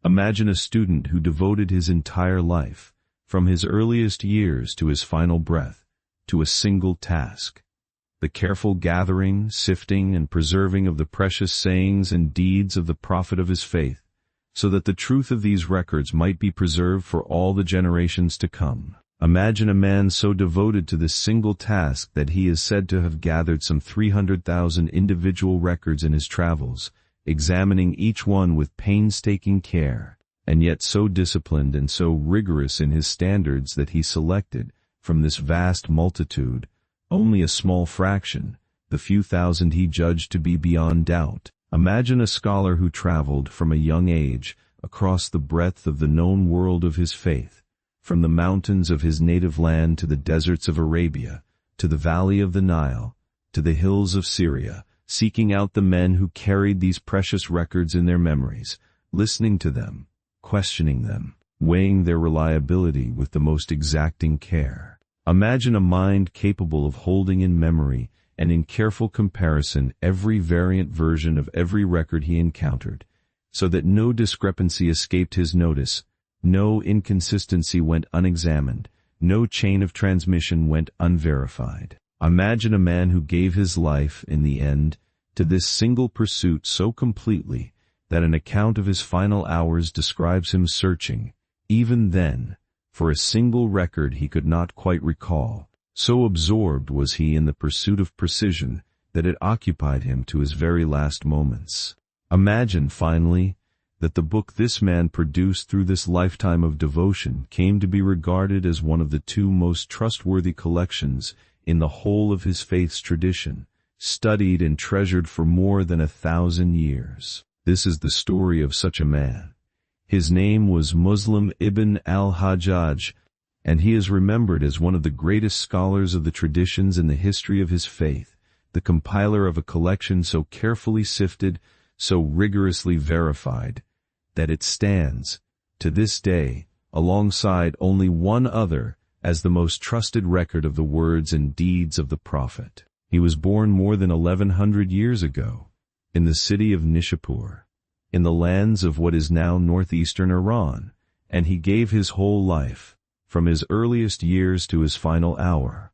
Imagine a student who devoted his entire life, from his earliest years to his final breath, to a single task: the careful gathering, sifting, and preserving of the precious sayings and deeds of the prophet of his faith, so that the truth of these records might be preserved for all the generations to come. Imagine a man so devoted to this single task that he is said to have gathered some 300,000 individual records in his travels, examining each one with painstaking care, and yet so disciplined and so rigorous in his standards that he selected, from this vast multitude, only a small fraction, the few thousand he judged to be beyond doubt. Imagine a scholar who traveled from a young age across the breadth of the known world of his faith, from the mountains of his native land to the deserts of Arabia, to the valley of the Nile, to the hills of Syria, seeking out the men who carried these precious records in their memories, listening to them, questioning them, weighing their reliability with the most exacting care. Imagine a mind capable of holding in memory and in careful comparison every variant version of every record he encountered, so that no discrepancy escaped his notice, no inconsistency went unexamined, no chain of transmission went unverified. Imagine a man who gave his life, in the end, to this single pursuit so completely that an account of his final hours describes him searching, even then, for a single record he could not quite recall. So absorbed was he in the pursuit of precision that it occupied him to his very last moments. Imagine, finally, that the book this man produced through this lifetime of devotion came to be regarded as one of the two most trustworthy collections in the whole of his faith's tradition, studied and treasured for more than 1,000 years. This is the story of such a man. His name was Muslim ibn al-Hajjaj, and he is remembered as one of the greatest scholars of the traditions in the history of his faith, the compiler of a collection so carefully sifted, so rigorously verified, that it stands, to this day, alongside only one other as the most trusted record of the words and deeds of the Prophet. He was born more than 1,100 years ago, in the city of Nishapur, in the lands of what is now northeastern Iran, and he gave his whole life, from his earliest years to his final hour,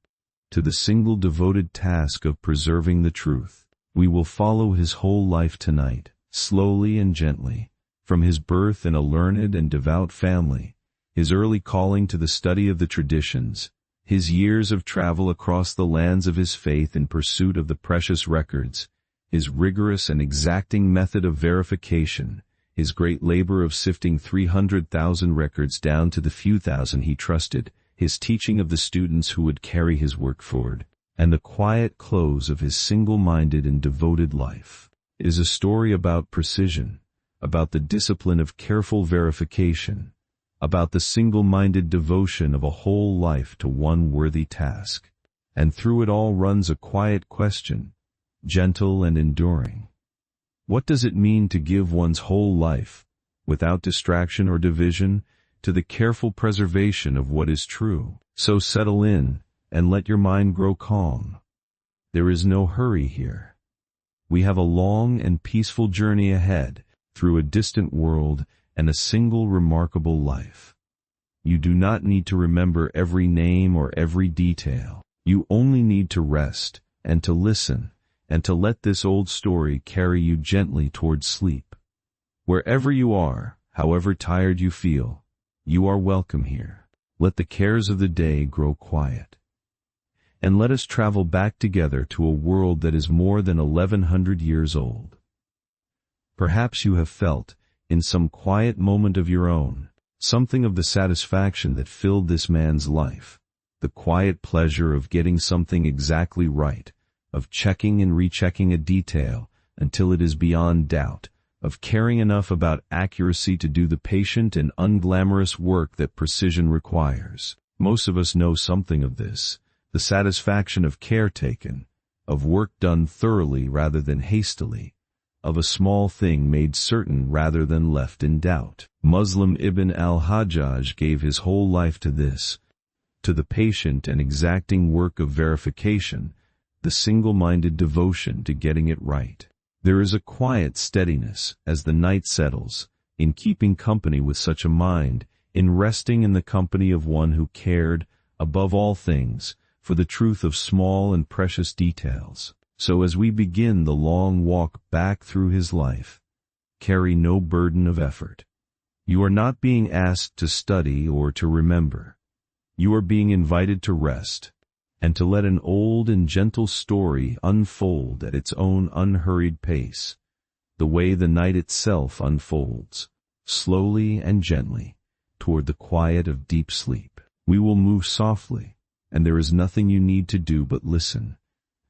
to the single devoted task of preserving the truth. We will follow his whole life tonight, slowly and gently, from his birth in a learned and devout family, his early calling to the study of the traditions, his years of travel across the lands of his faith in pursuit of the precious records, his rigorous and exacting method of verification, his great labor of sifting 300,000 records down to the few thousand he trusted, his teaching of the students who would carry his work forward, and the quiet close of his single-minded and devoted life. It is a story about precision, about the discipline of careful verification, about the single-minded devotion of a whole life to one worthy task. And through it all runs a quiet question, gentle and enduring. What does it mean to give one's whole life, without distraction or division, to the careful preservation of what is true? So settle in, and let your mind grow calm. There is no hurry here. We have a long and peaceful journey ahead, through a distant world and a single remarkable life. You do not need to remember every name or every detail. You only need to rest, and to listen, and to let this old story carry you gently towards sleep. Wherever you are, however tired you feel, you are welcome here. Let the cares of the day grow quiet. And let us travel back together to a world that is more than 1,100 years old. Perhaps you have felt, in some quiet moment of your own, something of the satisfaction that filled this man's life, the quiet pleasure of getting something exactly right, of checking and rechecking a detail until it is beyond doubt, of caring enough about accuracy to do the patient and unglamorous work that precision requires. Most of us know something of this, the satisfaction of care taken, of work done thoroughly rather than hastily, of a small thing made certain rather than left in doubt. Muslim ibn al-Hajjaj gave his whole life to this, to the patient and exacting work of verification, the single-minded devotion to getting it right. There is a quiet steadiness as the night settles, in keeping company with such a mind, in resting in the company of one who cared, above all things, for the truth of small and precious details. So as we begin the long walk back through his life, carry no burden of effort. You are not being asked to study or to remember. You are being invited to rest, and to let an old and gentle story unfold at its own unhurried pace, the way the night itself unfolds, slowly and gently, toward the quiet of deep sleep. We will move softly, and there is nothing you need to do but listen,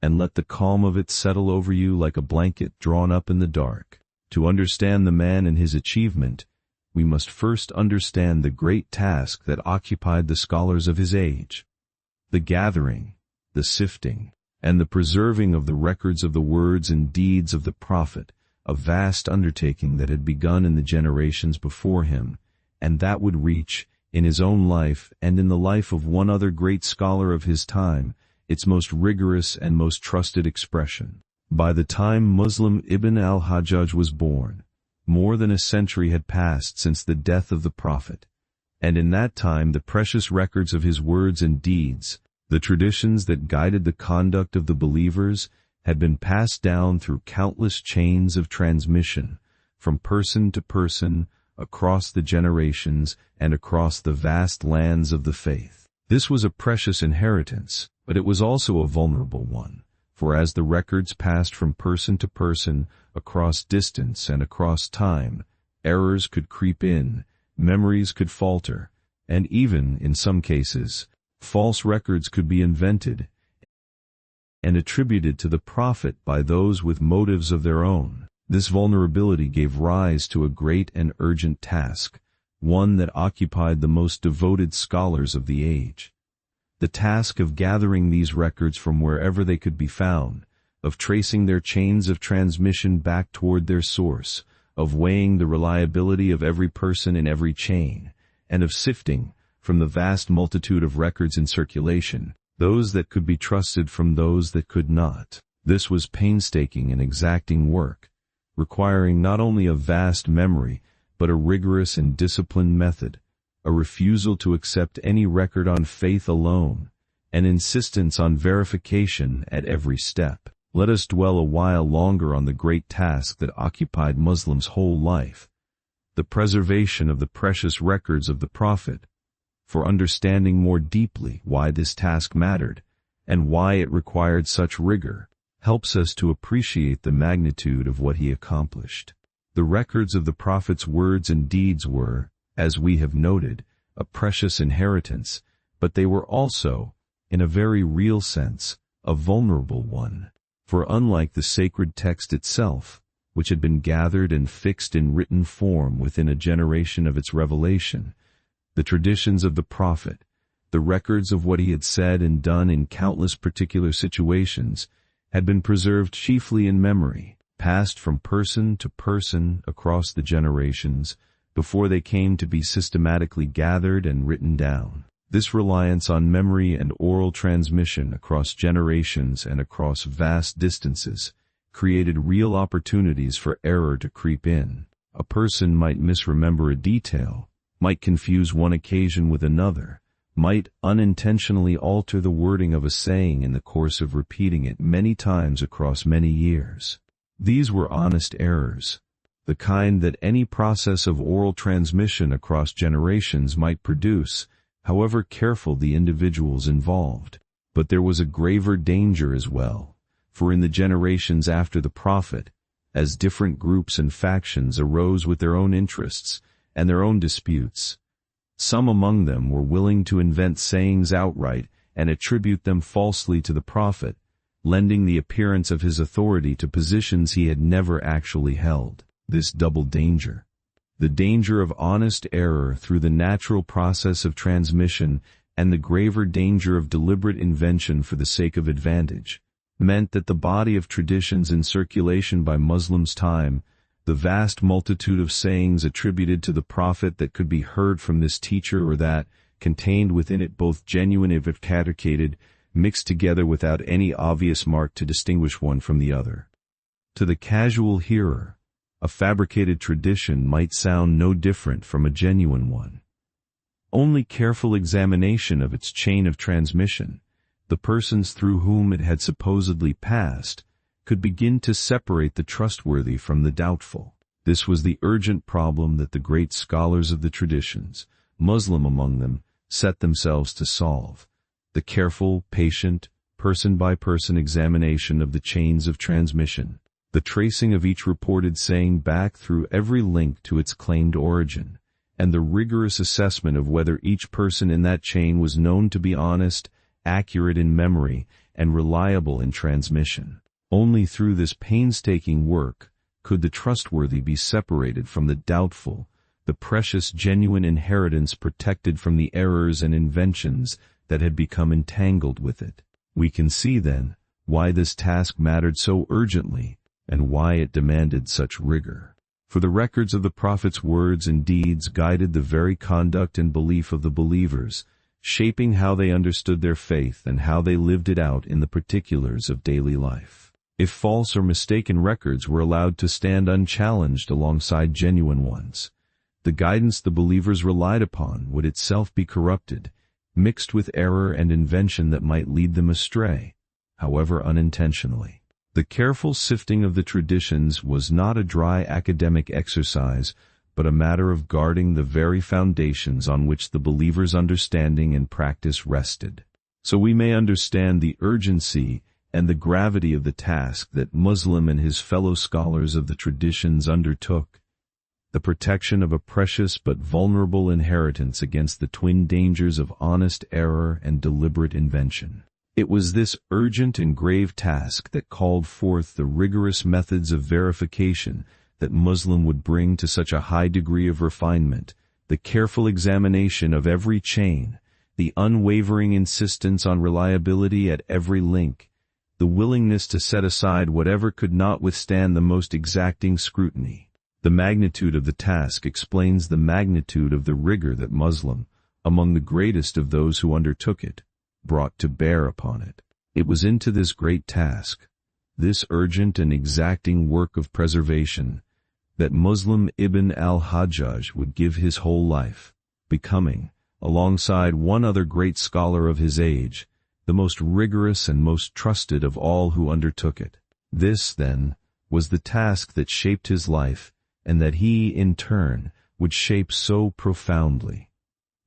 and let the calm of it settle over you like a blanket drawn up in the dark. To understand the man and his achievement, we must first understand the great task that occupied the scholars of his age: the gathering, the sifting, and the preserving of the records of the words and deeds of the prophet, a vast undertaking that had begun in the generations before him, and that would reach, in his own life and in the life of one other great scholar of his time, its most rigorous and most trusted expression. By the time Muslim Ibn al-Hajjaj was born, more than a century had passed since the death of the Prophet, and in that time the precious records of his words and deeds, the traditions that guided the conduct of the believers, had been passed down through countless chains of transmission, from person to person, across the generations, and across the vast lands of the faith. This was a precious inheritance, but it was also a vulnerable one, for as the records passed from person to person, across distance and across time, errors could creep in, memories could falter, and even, in some cases, false records could be invented and attributed to the prophet by those with motives of their own. This vulnerability gave rise to a great and urgent task, one that occupied the most devoted scholars of the age. The task of gathering these records from wherever they could be found, of tracing their chains of transmission back toward their source, of weighing the reliability of every person in every chain, and of sifting, from the vast multitude of records in circulation, those that could be trusted from those that could not. This was painstaking and exacting work, requiring not only a vast memory, but a rigorous and disciplined method, a refusal to accept any record on faith alone, an insistence on verification at every step. Let us dwell a while longer on the great task that occupied Muslims' whole life, the preservation of the precious records of the Prophet, for understanding more deeply why this task mattered, and why it required such rigor, helps us to appreciate the magnitude of what he accomplished. The records of the Prophet's words and deeds were, as we have noted, a precious inheritance, but they were also, in a very real sense, a vulnerable one. For unlike the sacred text itself, which had been gathered and fixed in written form within a generation of its revelation, the traditions of the Prophet, the records of what he had said and done in countless particular situations, had been preserved chiefly in memory, passed from person to person across the generations, before they came to be systematically gathered and written down. This reliance on memory and oral transmission across generations and across vast distances created real opportunities for error to creep in. A person might misremember a detail, might confuse one occasion with another, might unintentionally alter the wording of a saying in the course of repeating it many times across many years. These were honest errors, the kind that any process of oral transmission across generations might produce, however careful the individuals involved. But there was a graver danger as well, for in the generations after the Prophet, as different groups and factions arose with their own interests and their own disputes, some among them were willing to invent sayings outright and attribute them falsely to the Prophet, lending the appearance of his authority to positions he had never actually held. This double danger, the danger of honest error through the natural process of transmission and the graver danger of deliberate invention for the sake of advantage, meant that the body of traditions in circulation by Muslims' time, the vast multitude of sayings attributed to the Prophet that could be heard from this teacher or that, contained within it both genuine and fabricated, mixed together without any obvious mark to distinguish one from the other. To the casual hearer, A fabricated tradition might sound no different from a genuine one. Only careful examination of its chain of transmission, the persons through whom it had supposedly passed, could begin to separate the trustworthy from the doubtful. This was the urgent problem that the great scholars of the traditions, Muslim among them, set themselves to solve. The careful, patient, person-by-person examination of the chains of transmission, the tracing of each reported saying back through every link to its claimed origin, and the rigorous assessment of whether each person in that chain was known to be honest, accurate in memory, and reliable in transmission. Only through this painstaking work could the trustworthy be separated from the doubtful, the precious genuine inheritance protected from the errors and inventions that had become entangled with it. We can see, then, why this task mattered so urgently, and why it demanded such rigor. For the records of the Prophet's words and deeds guided the very conduct and belief of the believers, shaping how they understood their faith and how they lived it out in the particulars of daily life. If false or mistaken records were allowed to stand unchallenged alongside genuine ones, the guidance the believers relied upon would itself be corrupted, mixed with error and invention that might lead them astray, however unintentionally. The careful sifting of the traditions was not a dry academic exercise, but a matter of guarding the very foundations on which the believer's understanding and practice rested. So we may understand the urgency and the gravity of the task that Muslim and his fellow scholars of the traditions undertook, the protection of a precious but vulnerable inheritance against the twin dangers of honest error and deliberate invention. It was this urgent and grave task that called forth the rigorous methods of verification that Muslim would bring to such a high degree of refinement, the careful examination of every chain, the unwavering insistence on reliability at every link, the willingness to set aside whatever could not withstand the most exacting scrutiny. The magnitude of the task explains the magnitude of the rigor that Muslim, among the greatest of those who undertook it, brought to bear upon it. It was into this great task, this urgent and exacting work of preservation, that Muslim ibn al-Hajjaj would give his whole life, becoming, alongside one other great scholar of his age, the most rigorous and most trusted of all who undertook it. This, then, was the task that shaped his life, and that he, in turn, would shape so profoundly.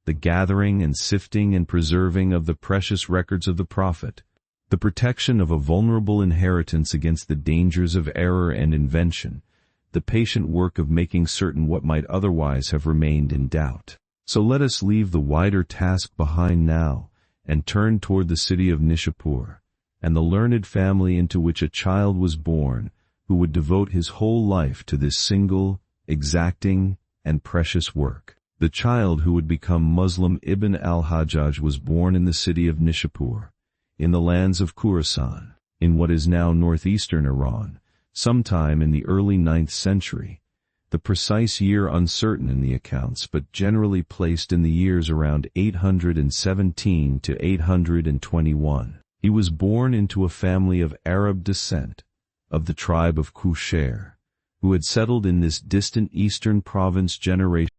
The gathering and sifting and preserving of the precious records of the Prophet, the protection of a vulnerable inheritance against the dangers of error and invention, the patient work of making certain what might otherwise have remained in doubt. So let us leave the wider task behind now, and turn toward the city of Nishapur, and the learned family into which a child was born, who would devote his whole life to this single, exacting, and precious work. The child who would become Muslim ibn al-Hajjaj was born in the city of Nishapur, in the lands of Khurasan, in what is now northeastern Iran, sometime in the early 9th century, the precise year uncertain in the accounts but generally placed in the years around 817 to 821. He was born into a family of Arab descent, of the tribe of Kushair, who had settled in this distant eastern province generations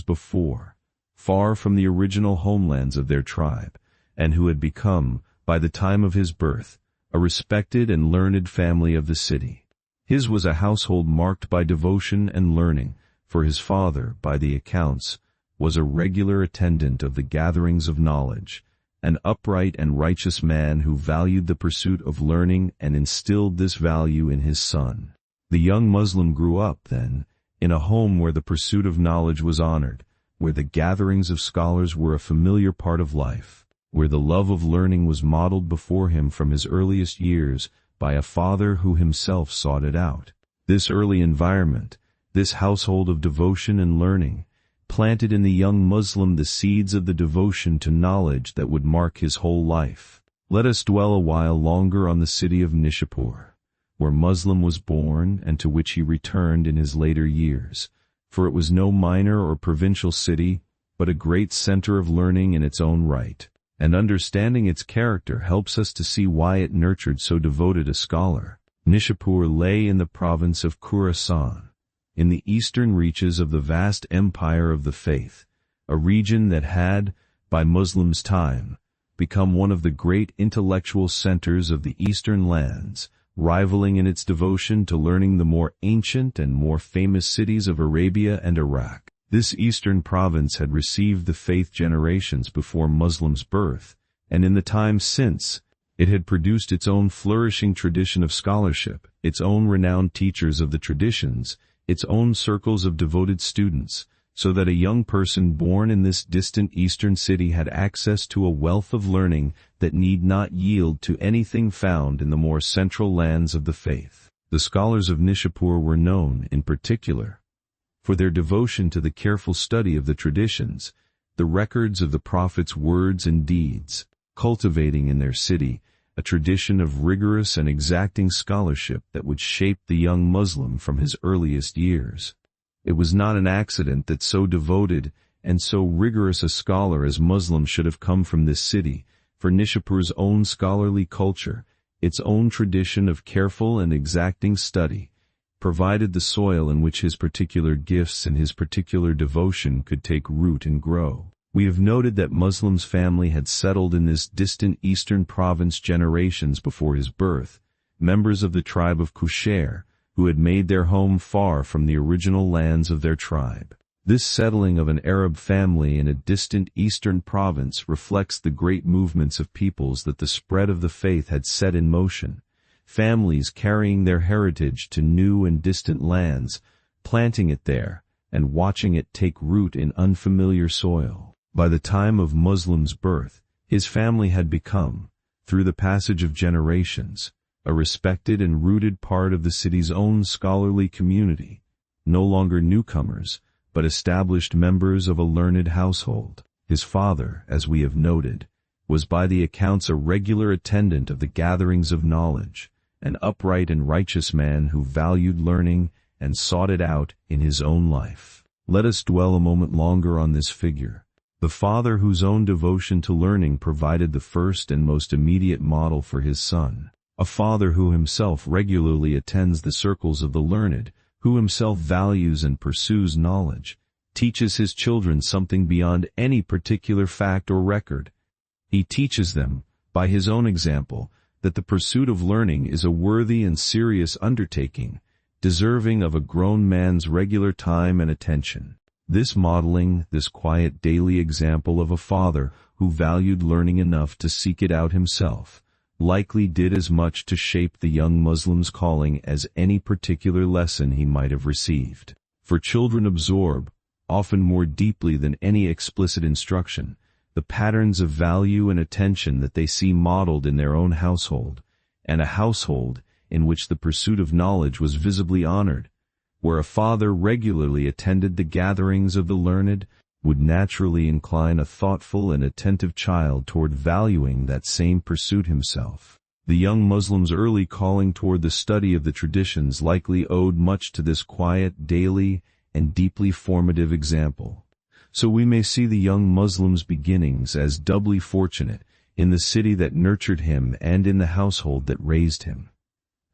before, far from the original homelands of their tribe, and who had become, by the time of his birth, a respected and learned family of the city. His was a household marked by devotion and learning, for his father, by the accounts, was a regular attendant of the gatherings of knowledge, an upright and righteous man who valued the pursuit of learning and instilled this value in his son. The young Muslim grew up, then, in a home where the pursuit of knowledge was honored, where the gatherings of scholars were a familiar part of life, where the love of learning was modeled before him from his earliest years by a father who himself sought it out. This early environment, this household of devotion and learning, planted in the young Muslim the seeds of the devotion to knowledge that would mark his whole life. Let us dwell a while longer on the city of Nishapur, where Muslim was born and to which he returned in his later years, for it was no minor or provincial city, but a great center of learning in its own right, and understanding its character helps us to see why it nurtured so devoted a scholar. Nishapur lay in the province of Khurasan, in the eastern reaches of the vast empire of the faith, a region that had, by Muslims' time, become one of the great intellectual centers of the eastern lands, rivaling in its devotion to learning the more ancient and more famous cities of Arabia and Iraq. This eastern province had received the faith generations before Muslims' birth, and in the time since, it had produced its own flourishing tradition of scholarship, its own renowned teachers of the traditions, its own circles of devoted students, so that a young person born in this distant eastern city had access to a wealth of learning that need not yield to anything found in the more central lands of the faith. The scholars of Nishapur were known, in particular, for their devotion to the careful study of the traditions, the records of the Prophet's words and deeds, cultivating in their city a tradition of rigorous and exacting scholarship that would shape the young Muslim from his earliest years. It was not an accident that so devoted and so rigorous a scholar as Muslim should have come from this city, for Nishapur's own scholarly culture, its own tradition of careful and exacting study, provided the soil in which his particular gifts and his particular devotion could take root and grow. We have noted that Muslim's family had settled in this distant eastern province generations before his birth, members of the tribe of Kushair, who had made their home far from the original lands of their tribe. This settling of an Arab family in a distant eastern province reflects the great movements of peoples that the spread of the faith had set in motion, families carrying their heritage to new and distant lands, planting it there, and watching it take root in unfamiliar soil. By the time of Muslim's birth, his family had become, through the passage of generations, a respected and rooted part of the city's own scholarly community, no longer newcomers, but established members of a learned household. His father, as we have noted, was by the accounts a regular attendant of the gatherings of knowledge, an upright and righteous man who valued learning and sought it out in his own life. Let us dwell a moment longer on this figure, the father whose own devotion to learning provided the first and most immediate model for his son. A father who himself regularly attends the circles of the learned, who himself values and pursues knowledge, teaches his children something beyond any particular fact or record. He teaches them, by his own example, that the pursuit of learning is a worthy and serious undertaking, deserving of a grown man's regular time and attention. This modeling, this quiet daily example of a father who valued learning enough to seek it out himself, likely did as much to shape the young Muslim's calling as any particular lesson he might have received. For children absorb, often more deeply than any explicit instruction, the patterns of value and attention that they see modeled in their own household, and a household in which the pursuit of knowledge was visibly honored, where a father regularly attended the gatherings of the learned, would naturally incline a thoughtful and attentive child toward valuing that same pursuit himself. The young Muslim's early calling toward the study of the traditions likely owed much to this quiet, daily, and deeply formative example. So we may see the young Muslim's beginnings as doubly fortunate in the city that nurtured him and in the household that raised him.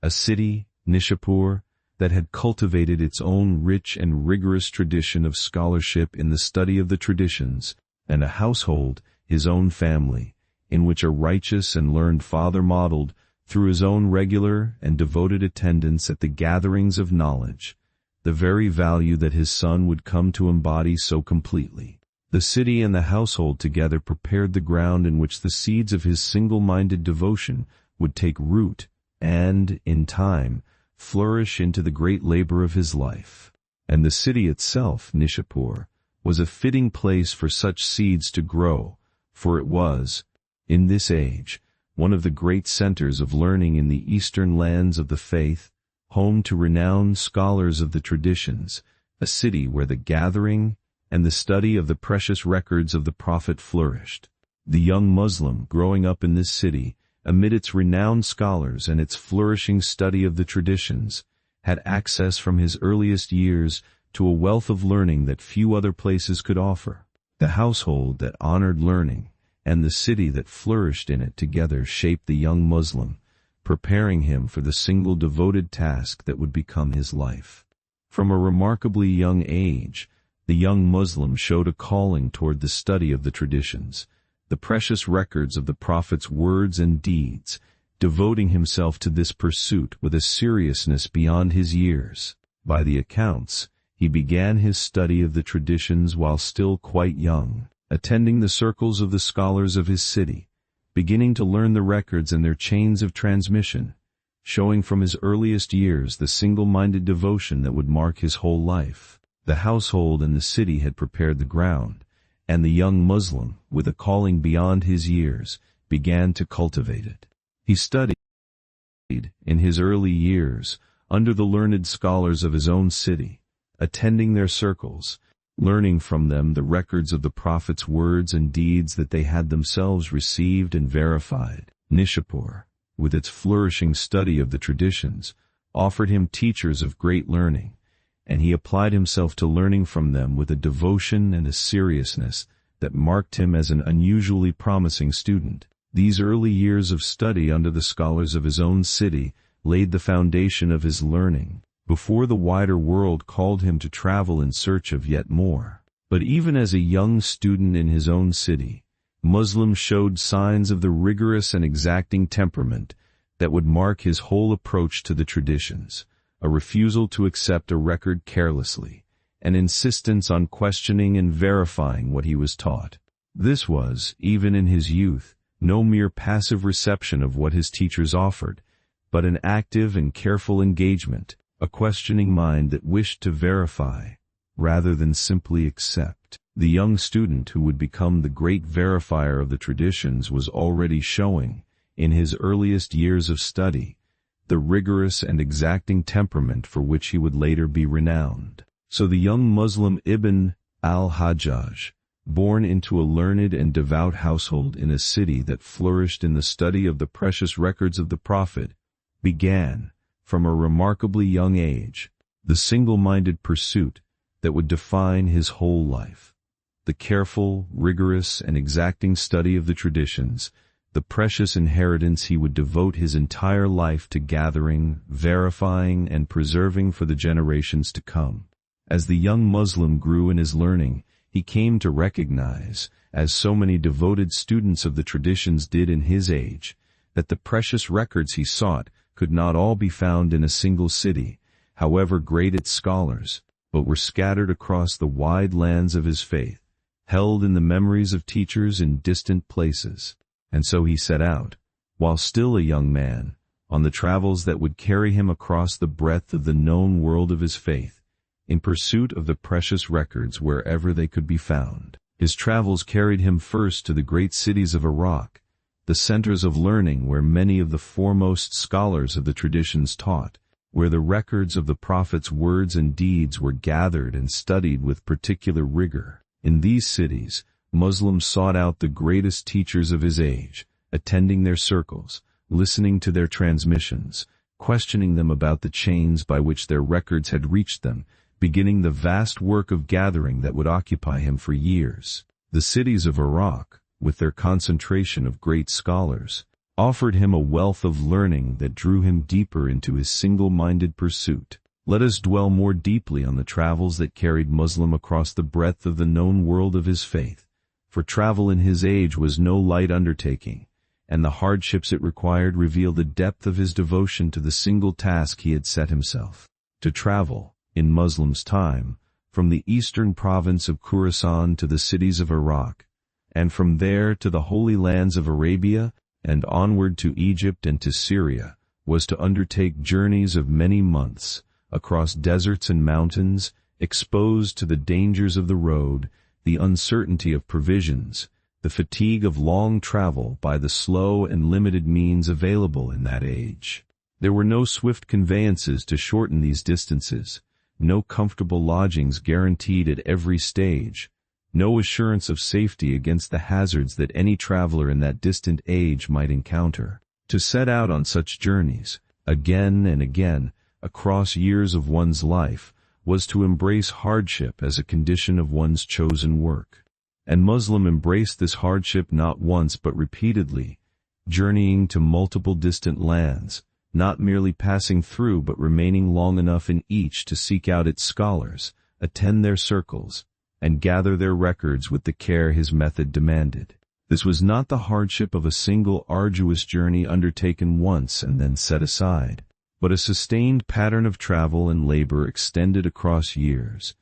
A city, Nishapur, that had cultivated its own rich and rigorous tradition of scholarship in the study of the traditions, and a household, his own family, in which a righteous and learned father modeled, through his own regular and devoted attendance at the gatherings of knowledge, the very value that his son would come to embody so completely. The city and the household together prepared the ground in which the seeds of his single-minded devotion would take root and, in time, flourish into the great labor of his life. And the city itself, Nishapur, was a fitting place for such seeds to grow, for it was, in this age, one of the great centers of learning in the eastern lands of the faith, home to renowned scholars of the traditions, a city where the gathering and the study of the precious records of the Prophet flourished. The young Muslim growing up in this city, amid its renowned scholars and its flourishing study of the traditions, had access from his earliest years to a wealth of learning that few other places could offer. The household that honored learning and the city that flourished in it together shaped the young Muslim, preparing him for the single devoted task that would become his life. From a remarkably young age, the young Muslim showed a calling toward the study of the traditions, the precious records of the Prophet's words and deeds, devoting himself to this pursuit with a seriousness beyond his years. By the accounts, he began his study of the traditions while still quite young, attending the circles of the scholars of his city, beginning to learn the records and their chains of transmission, showing from his earliest years the single-minded devotion that would mark his whole life. The household and the city had prepared the ground, and the young Muslim, with a calling beyond his years, began to cultivate it. He studied, in his early years, under the learned scholars of his own city, attending their circles, learning from them the records of the Prophet's words and deeds that they had themselves received and verified. Nishapur, with its flourishing study of the traditions, offered him teachers of great learning, and he applied himself to learning from them with a devotion and a seriousness that marked him as an unusually promising student. These early years of study under the scholars of his own city laid the foundation of his learning, before the wider world called him to travel in search of yet more. But even as a young student in his own city, Muslim showed signs of the rigorous and exacting temperament that would mark his whole approach to the traditions, a refusal to accept a record carelessly, an insistence on questioning and verifying what he was taught. This was, even in his youth, no mere passive reception of what his teachers offered, but an active and careful engagement, a questioning mind that wished to verify, rather than simply accept. The young student who would become the great verifier of the traditions was already showing, in his earliest years of study, the rigorous and exacting temperament for which he would later be renowned. So the young Muslim Ibn al-Hajjaj, born into a learned and devout household in a city that flourished in the study of the precious records of the Prophet, began, from a remarkably young age, the single-minded pursuit that would define his whole life. The careful, rigorous, and exacting study of the traditions, the precious inheritance he would devote his entire life to gathering, verifying, and preserving for the generations to come. As the young Muslim grew in his learning, he came to recognize, as so many devoted students of the traditions did in his age, that the precious records he sought could not all be found in a single city, however great its scholars, but were scattered across the wide lands of his faith, held in the memories of teachers in distant places. And so he set out, while still a young man, on the travels that would carry him across the breadth of the known world of his faith, in pursuit of the precious records wherever they could be found. His travels carried him first to the great cities of Iraq, the centers of learning where many of the foremost scholars of the traditions taught, where the records of the Prophet's words and deeds were gathered and studied with particular rigor. In these cities, Muslims sought out the greatest teachers of his age, attending their circles, listening to their transmissions, questioning them about the chains by which their records had reached them, beginning the vast work of gathering that would occupy him for years. The cities of Iraq, with their concentration of great scholars, offered him a wealth of learning that drew him deeper into his single-minded pursuit. Let us dwell more deeply on the travels that carried Muslim across the breadth of the known world of his faith, for travel in his age was no light undertaking, and the hardships it required reveal the depth of his devotion to the single task he had set himself. To travel, in Muslim's time, from the eastern province of Khurasan to the cities of Iraq, and from there to the holy lands of Arabia, and onward to Egypt and to Syria, was to undertake journeys of many months, across deserts and mountains, exposed to the dangers of the road, the uncertainty of provisions, the fatigue of long travel by the slow and limited means available in that age. There were no swift conveyances to shorten these distances, no comfortable lodgings guaranteed at every stage, no assurance of safety against the hazards that any traveler in that distant age might encounter. To set out on such journeys, again and again, across years of one's life, was to embrace hardship as a condition of one's chosen work. And Muslim embraced this hardship not once but repeatedly, journeying to multiple distant lands, not merely passing through but remaining long enough in each to seek out its scholars, attend their circles, and gather their records with the care his method demanded. This was not the hardship of a single arduous journey undertaken once and then set aside, but a sustained pattern of travel and labor extended across years,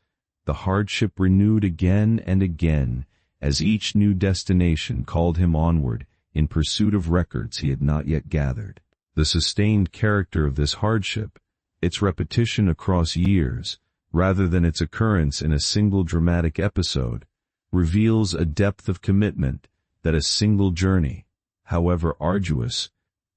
the hardship renewed again and again as each new destination called him onward in pursuit of records he had not yet gathered. The sustained character of this hardship, its repetition across years, rather than its occurrence in a single dramatic episode, reveals a depth of commitment that a single journey, however arduous,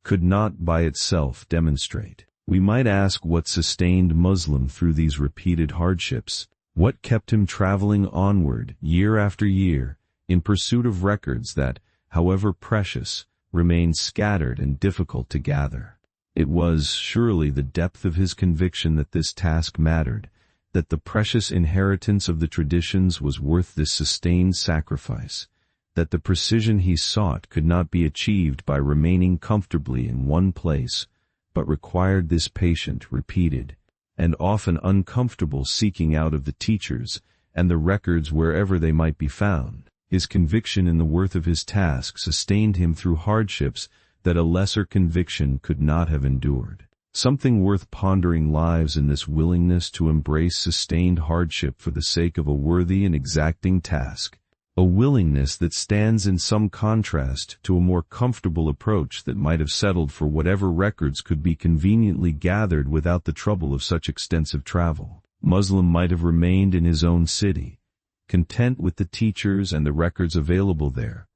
could not by itself demonstrate. We might ask what sustained Muslim through these repeated hardships, what kept him traveling onward year after year in pursuit of records that, however precious, remained scattered and difficult to gather. It was surely the depth of his conviction that this task mattered, that the precious inheritance of the traditions was worth this sustained sacrifice, that the precision he sought could not be achieved by remaining comfortably in one place, but required this patient, repeated, and often uncomfortable seeking out of the teachers and the records wherever they might be found. His conviction in the worth of his task sustained him through hardships that a lesser conviction could not have endured. Something worth pondering lies in this willingness to embrace sustained hardship for the sake of a worthy and exacting task, a willingness that stands in some contrast to a more comfortable approach that might have settled for whatever records could be conveniently gathered without the trouble of such extensive travel. Muslim might have remained in his own city, content with the teachers and the records available there,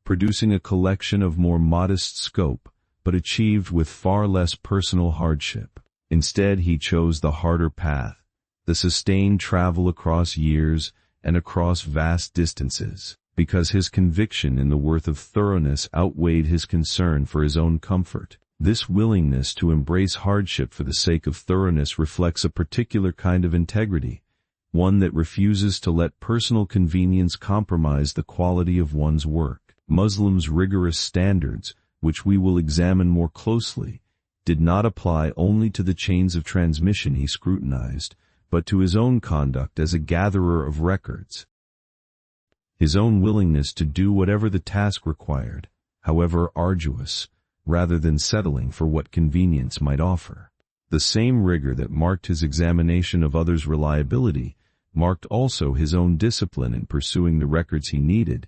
producing a collection of more modest scope, but achieved with far less personal hardship. Instead, he chose the harder path, the sustained travel across years and across vast distances, because his conviction in the worth of thoroughness outweighed his concern for his own comfort. This willingness to embrace hardship for the sake of thoroughness reflects a particular kind of integrity, one that refuses to let personal convenience compromise the quality of one's work. Muslim's rigorous standards, which we will examine more closely, did not apply only to the chains of transmission he scrutinized, but to his own conduct as a gatherer of records. His own willingness to do whatever the task required, however arduous, rather than settling for what convenience might offer. The same rigor that marked his examination of others' reliability marked also his own discipline in pursuing the records he needed,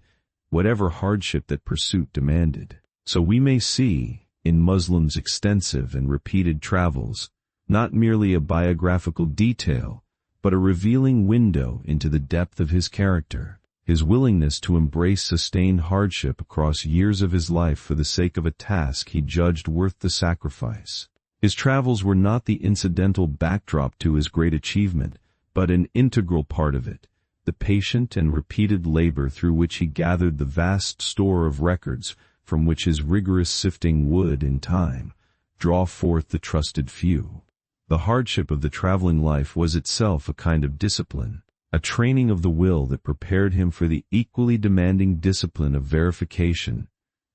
whatever hardship that pursuit demanded. So we may see, in Muslim's extensive and repeated travels, not merely a biographical detail, but a revealing window into the depth of his character, his willingness to embrace sustained hardship across years of his life for the sake of a task he judged worth the sacrifice. His travels were not the incidental backdrop to his great achievement, but an integral part of it, the patient and repeated labor through which he gathered the vast store of records from which his rigorous sifting would, in time, draw forth the trusted few. The hardship of the traveling life was itself a kind of discipline, a training of the will that prepared him for the equally demanding discipline of verification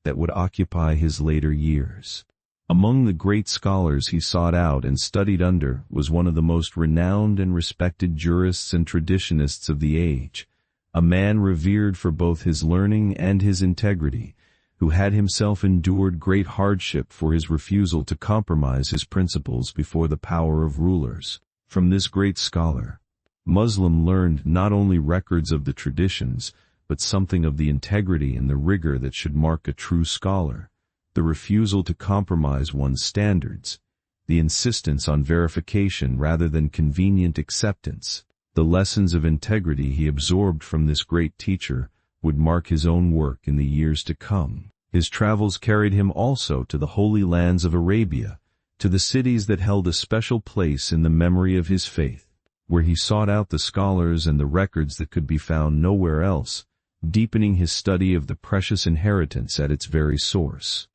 that would occupy his later years. Among the great scholars he sought out and studied under was one of the most renowned and respected jurists and traditionists of the age, a man revered for both his learning and his integrity, who had himself endured great hardship for his refusal to compromise his principles before the power of rulers. From this great scholar, Muslim learned not only records of the traditions, but something of the integrity and the rigor that should mark a true scholar, the refusal to compromise one's standards, the insistence on verification rather than convenient acceptance. The lessons of integrity he absorbed from this great teacher would mark his own work in the years to come. His travels carried him also to the holy lands of Arabia, to the cities that held a special place in the memory of his faith, where he sought out the scholars and the records that could be found nowhere else, deepening his study of the precious inheritance at its very source.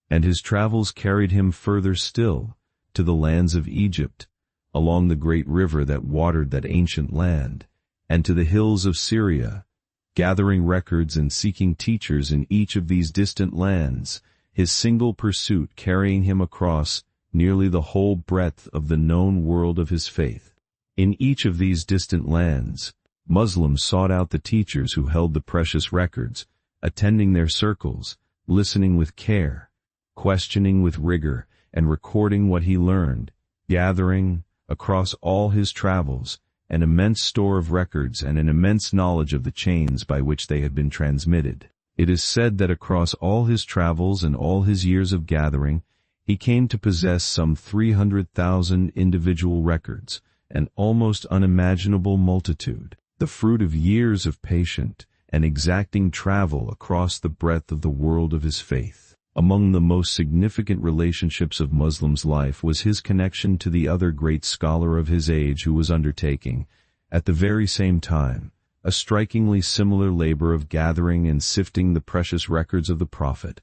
And his travels carried him further still, to the lands of Egypt, along the great river that watered that ancient land, and to the hills of Syria. Gathering records and seeking teachers in each of these distant lands, his single pursuit carrying him across nearly the whole breadth of the known world of his faith. In each of these distant lands, Muslims sought out the teachers who held the precious records, attending their circles, listening with care, questioning with rigor, and recording what he learned, gathering, across all his travels, an immense store of records and an immense knowledge of the chains by which they had been transmitted. It is said that across all his travels and all his years of gathering, he came to possess some 300,000 individual records, an almost unimaginable multitude, the fruit of years of patient and exacting travel across the breadth of the world of his faith. Among the most significant relationships of Muslim's life was his connection to the other great scholar of his age who was undertaking, at the very same time, a strikingly similar labor of gathering and sifting the precious records of the Prophet.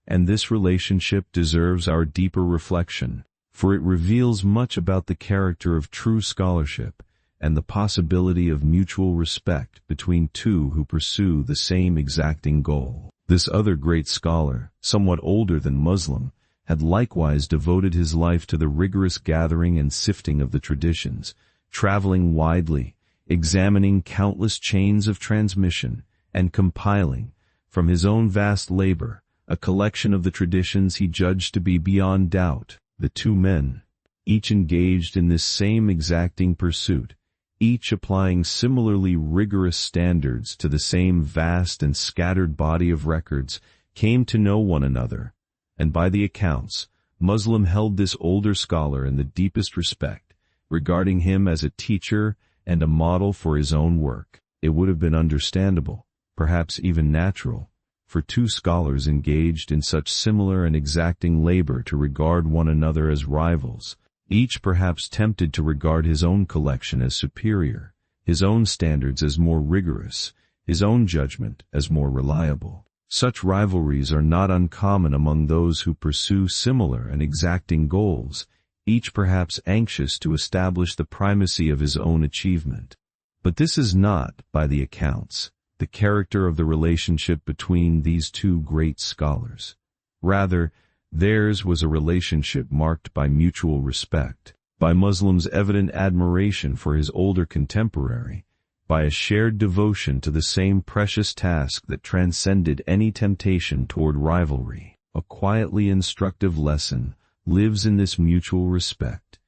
And this relationship deserves our deeper reflection, for it reveals much about the character of true scholarship and the possibility of mutual respect between two who pursue the same exacting goal. This other great scholar, somewhat older than Muslim, had likewise devoted his life to the rigorous gathering and sifting of the traditions, traveling widely, examining countless chains of transmission, and compiling, from his own vast labor, a collection of the traditions he judged to be beyond doubt. The two men, each engaged in this same exacting pursuit, each applying similarly rigorous standards to the same vast and scattered body of records, came to know one another, and by the accounts, Muslim held this older scholar in the deepest respect, regarding him as a teacher and a model for his own work. It would have been understandable, perhaps even natural, for two scholars engaged in such similar and exacting labor to regard one another as rivals, each perhaps tempted to regard his own collection as superior, his own standards as more rigorous, his own judgment as more reliable. Such rivalries are not uncommon among those who pursue similar and exacting goals, each perhaps anxious to establish the primacy of his own achievement. But this is not, by the accounts, the character of the relationship between these two great scholars. Rather, theirs was a relationship marked by mutual respect, by Muslim's evident admiration for his older contemporary, by a shared devotion to the same precious task that transcended any temptation toward rivalry. A quietly instructive lesson lives in this mutual respect,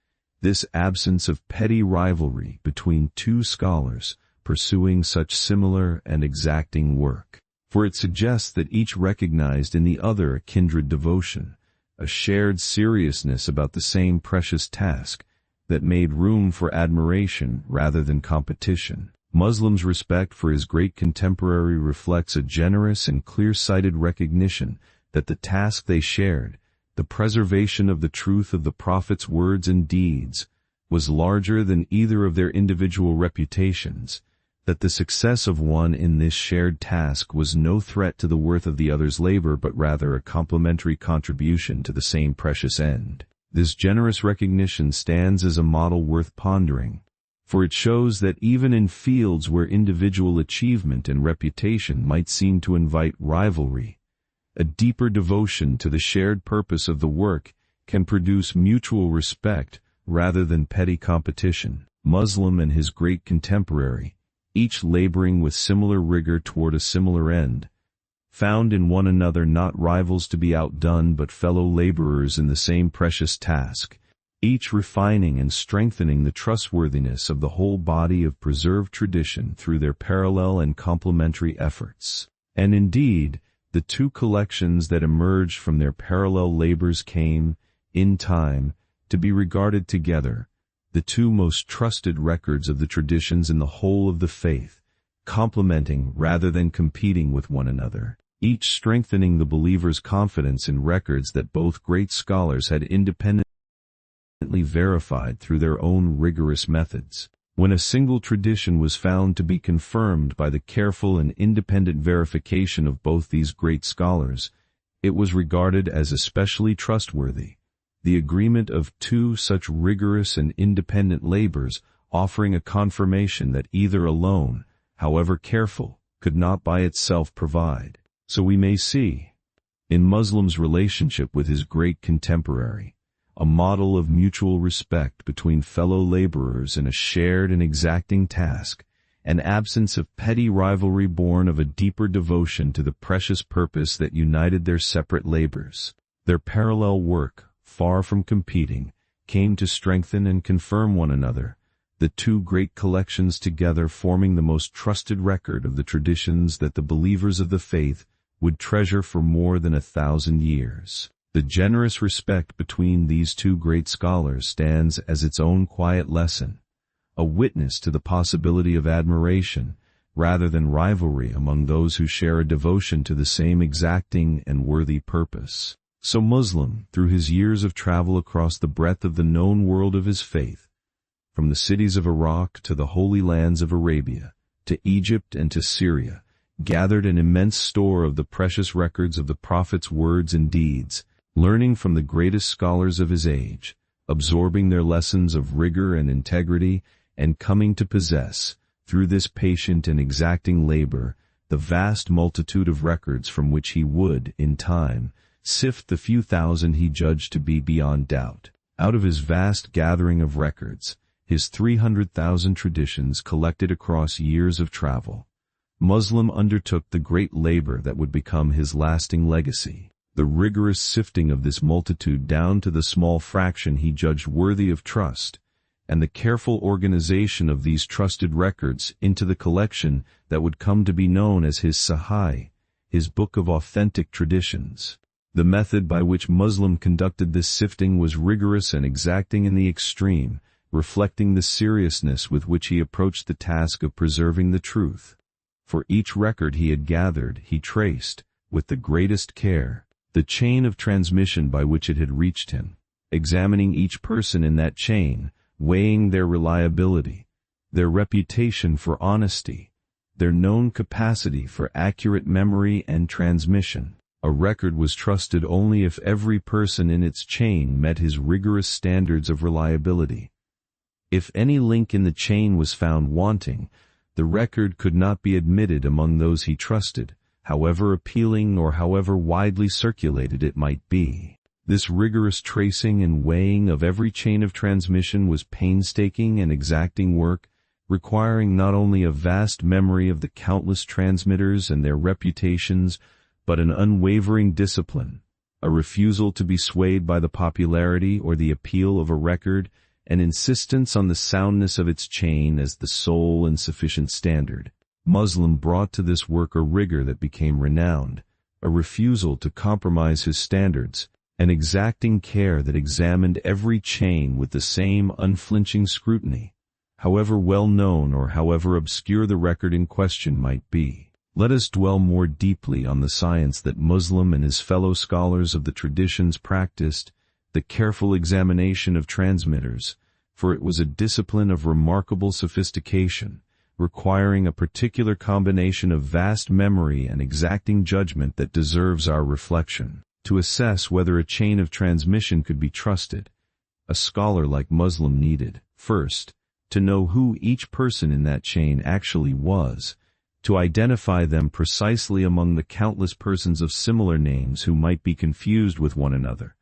this absence of petty rivalry between two scholars pursuing such similar and exacting work. For it suggests that each recognized in the other a kindred devotion, a shared seriousness about the same precious task that made room for admiration rather than competition. Muslim's respect for his great contemporary reflects a generous and clear-sighted recognition that the task they shared, the preservation of the truth of the Prophet's words and deeds, was larger than either of their individual reputations, that the success of one in this shared task was no threat to the worth of the other's labor but rather a complementary contribution to the same precious end. This generous recognition stands as a model worth pondering, for it shows that even in fields where individual achievement and reputation might seem to invite rivalry, a deeper devotion to the shared purpose of the work can produce mutual respect rather than petty competition. Muslim and his great contemporary, each laboring with similar rigor toward a similar end, found in one another not rivals to be outdone but fellow laborers in the same precious task, each refining and strengthening the trustworthiness of the whole body of preserved tradition through their parallel and complementary efforts. And indeed, the two collections that emerged from their parallel labors came, in time, to be regarded together, the two most trusted records of the traditions in the whole of the faith, complementing rather than competing with one another, each strengthening the believer's confidence in records that both great scholars had independently verified through their own rigorous methods. When a single tradition was found to be confirmed by the careful and independent verification of both these great scholars, it was regarded as especially trustworthy, the agreement of two such rigorous and independent labors offering a confirmation that either alone, however careful, could not by itself provide. So we may see, in Muslim's relationship with his great contemporary, a model of mutual respect between fellow laborers in a shared and exacting task, an absence of petty rivalry born of a deeper devotion to the precious purpose that united their separate labors. Their parallel work, far from competing, came to strengthen and confirm one another, the two great collections together forming the most trusted record of the traditions that the believers of the faith would treasure for more than 1,000 years. The generous respect between these two great scholars stands as its own quiet lesson, a witness to the possibility of admiration, rather than rivalry among those who share a devotion to the same exacting and worthy purpose. So Muslim, through his years of travel across the breadth of the known world of his faith, from the cities of Iraq to the holy lands of Arabia, to Egypt and to Syria, gathered an immense store of the precious records of the Prophet's words and deeds, learning from the greatest scholars of his age, absorbing their lessons of rigor and integrity, and coming to possess, through this patient and exacting labor, the vast multitude of records from which he would, in time, sift the few thousand he judged to be beyond doubt. Out of his vast gathering of records, his 300,000 traditions collected across years of travel, Muslim undertook the great labor that would become his lasting legacy, the rigorous sifting of this multitude down to the small fraction he judged worthy of trust, and the careful organization of these trusted records into the collection that would come to be known as his Sahih, his book of authentic traditions. The method by which Muslim conducted this sifting was rigorous and exacting in the extreme, reflecting the seriousness with which he approached the task of preserving the truth. For each record he had gathered, he traced, with the greatest care, the chain of transmission by which it had reached him, examining each person in that chain, weighing their reliability, their reputation for honesty, their known capacity for accurate memory and transmission. A record was trusted only if every person in its chain met his rigorous standards of reliability. If any link in the chain was found wanting, the record could not be admitted among those he trusted, however appealing or however widely circulated it might be. This rigorous tracing and weighing of every chain of transmission was painstaking and exacting work, requiring not only a vast memory of the countless transmitters and their reputations, but an unwavering discipline, a refusal to be swayed by the popularity or the appeal of a record, an insistence on the soundness of its chain as the sole and sufficient standard. Muslim brought to this work a rigor that became renowned, a refusal to compromise his standards, an exacting care that examined every chain with the same unflinching scrutiny, however well known or however obscure the record in question might be. Let us dwell more deeply on the science that Muslim and his fellow scholars of the traditions practiced, the careful examination of transmitters, for it was a discipline of remarkable sophistication, requiring a particular combination of vast memory and exacting judgment that deserves our reflection. To assess whether a chain of transmission could be trusted, a scholar like Muslim needed, first, to know who each person in that chain actually was, to identify them precisely among the countless persons of similar names who might be confused with one another,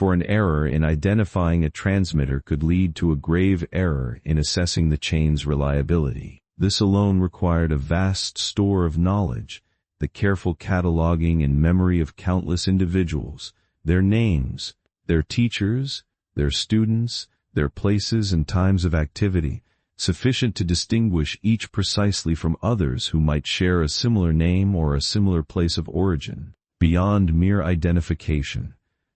for an error in identifying a transmitter could lead to a grave error in assessing the chain's reliability. This alone required a vast store of knowledge, the careful cataloging and memory of countless individuals, their names, their teachers, their students, their places and times of activity, sufficient to distinguish each precisely from others who might share a similar name or a similar place of origin. Beyond mere identification,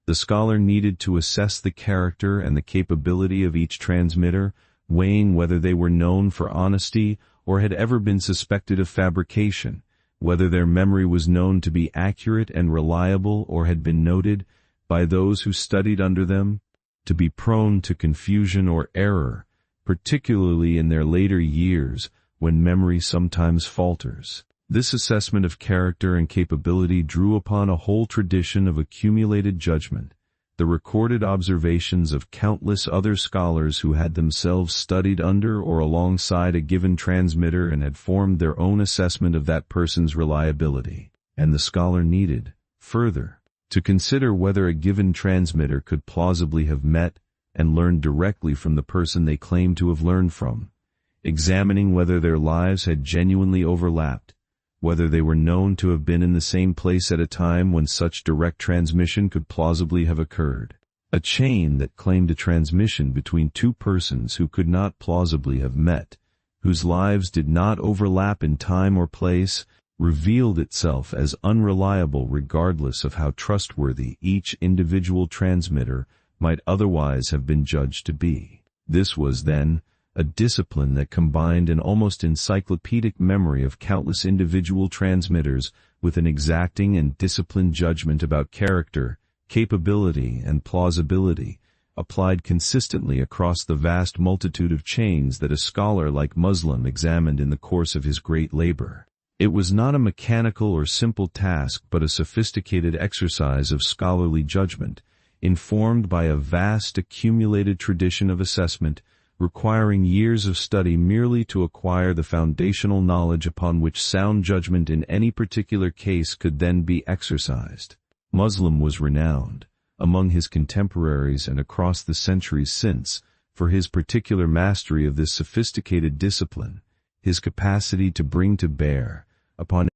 the scholar needed to assess the character and the capability of each transmitter, weighing whether they were known for honesty or had ever been suspected of fabrication, whether their memory was known to be accurate and reliable or had been noted, by those who studied under them, to be prone to confusion or error, particularly in their later years when memory sometimes falters. This assessment of character and capability drew upon a whole tradition of accumulated judgment, the recorded observations of countless other scholars who had themselves studied under or alongside a given transmitter and had formed their own assessment of that person's reliability. And the scholar needed, further, to consider whether a given transmitter could plausibly have met and learned directly from the person they claimed to have learned from, examining whether their lives had genuinely overlapped, whether they were known to have been in the same place at a time when such direct transmission could plausibly have occurred. A chain that claimed a transmission between two persons who could not plausibly have met, whose lives did not overlap in time or place, revealed itself as unreliable regardless of how trustworthy each individual transmitter might otherwise have been judged to be. This was, then, a discipline that combined an almost encyclopedic memory of countless individual transmitters with an exacting and disciplined judgment about character, capability, and plausibility, applied consistently across the vast multitude of chains that a scholar like Muslim examined in the course of his great labor. It was not a mechanical or simple task but a sophisticated exercise of scholarly judgment, informed by a vast accumulated tradition of assessment, requiring years of study merely to acquire the foundational knowledge upon which sound judgment in any particular case could then be exercised. Muslim was renowned, among his contemporaries and across the centuries since, for his particular mastery of this sophisticated discipline, his capacity to bring to bear, upon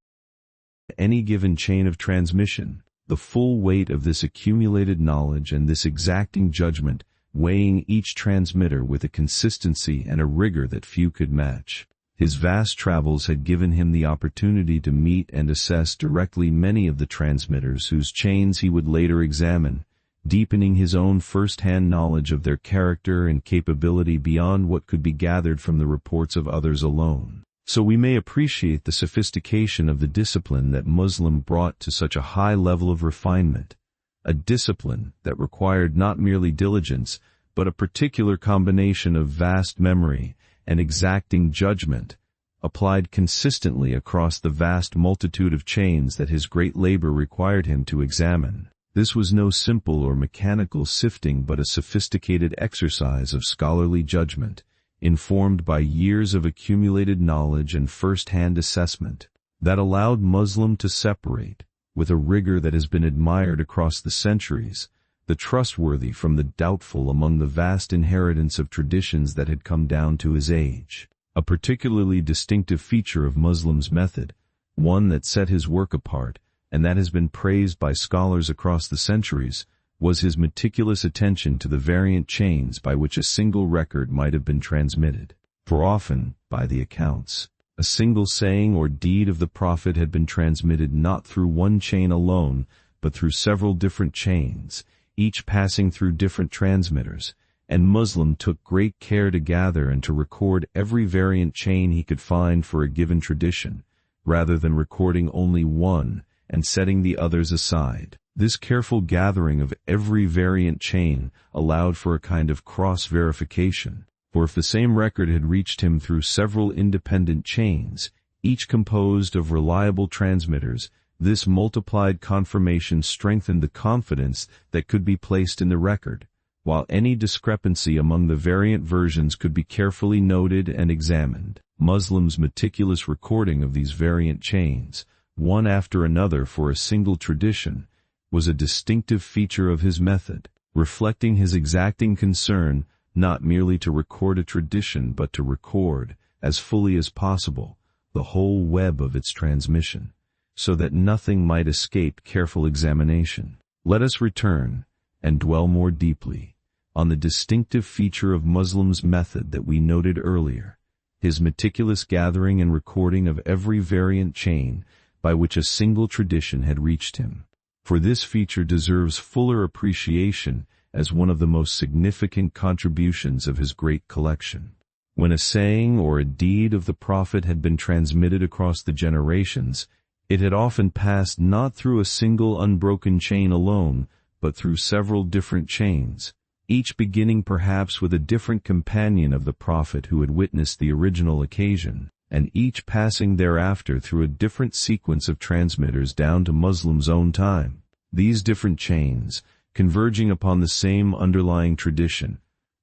any given chain of transmission, the full weight of this accumulated knowledge and this exacting judgment, weighing each transmitter with a consistency and a rigor that few could match. His vast travels had given him the opportunity to meet and assess directly many of the transmitters whose chains he would later examine, deepening his own first-hand knowledge of their character and capability beyond what could be gathered from the reports of others alone. So we may appreciate the sophistication of the discipline that Muslim brought to such a high level of refinement, a discipline that required not merely diligence, but a particular combination of vast memory and exacting judgment, applied consistently across the vast multitude of chains that his great labor required him to examine. This was no simple or mechanical sifting but a sophisticated exercise of scholarly judgment, informed by years of accumulated knowledge and first-hand assessment, that allowed Muslim to separate, with a rigor that has been admired across the centuries, the trustworthy from the doubtful among the vast inheritance of traditions that had come down to his age. A particularly distinctive feature of Muslim's method, one that set his work apart, and that has been praised by scholars across the centuries, was his meticulous attention to the variant chains by which a single record might have been transmitted. For often, by the accounts, a single saying or deed of the Prophet had been transmitted not through one chain alone, but through several different chains, each passing through different transmitters, and Muslim took great care to gather and to record every variant chain he could find for a given tradition, rather than recording only one and setting the others aside. This careful gathering of every variant chain allowed for a kind of cross-verification, for if the same record had reached him through several independent chains, each composed of reliable transmitters, this multiplied confirmation strengthened the confidence that could be placed in the record, while any discrepancy among the variant versions could be carefully noted and examined. Muslim's meticulous recording of these variant chains, one after another for a single tradition, was a distinctive feature of his method, reflecting his exacting concern not merely to record a tradition but to record, as fully as possible, the whole web of its transmission, so that nothing might escape careful examination. Let us return, and dwell more deeply, on the distinctive feature of Muslim's method that we noted earlier, his meticulous gathering and recording of every variant chain by which a single tradition had reached him. For this feature deserves fuller appreciation as one of the most significant contributions of his great collection. When a saying or a deed of the Prophet had been transmitted across the generations, it had often passed not through a single unbroken chain alone, but through several different chains, each beginning perhaps with a different companion of the Prophet who had witnessed the original occasion, and each passing thereafter through a different sequence of transmitters down to Muslim's own time. These different chains, converging upon the same underlying tradition,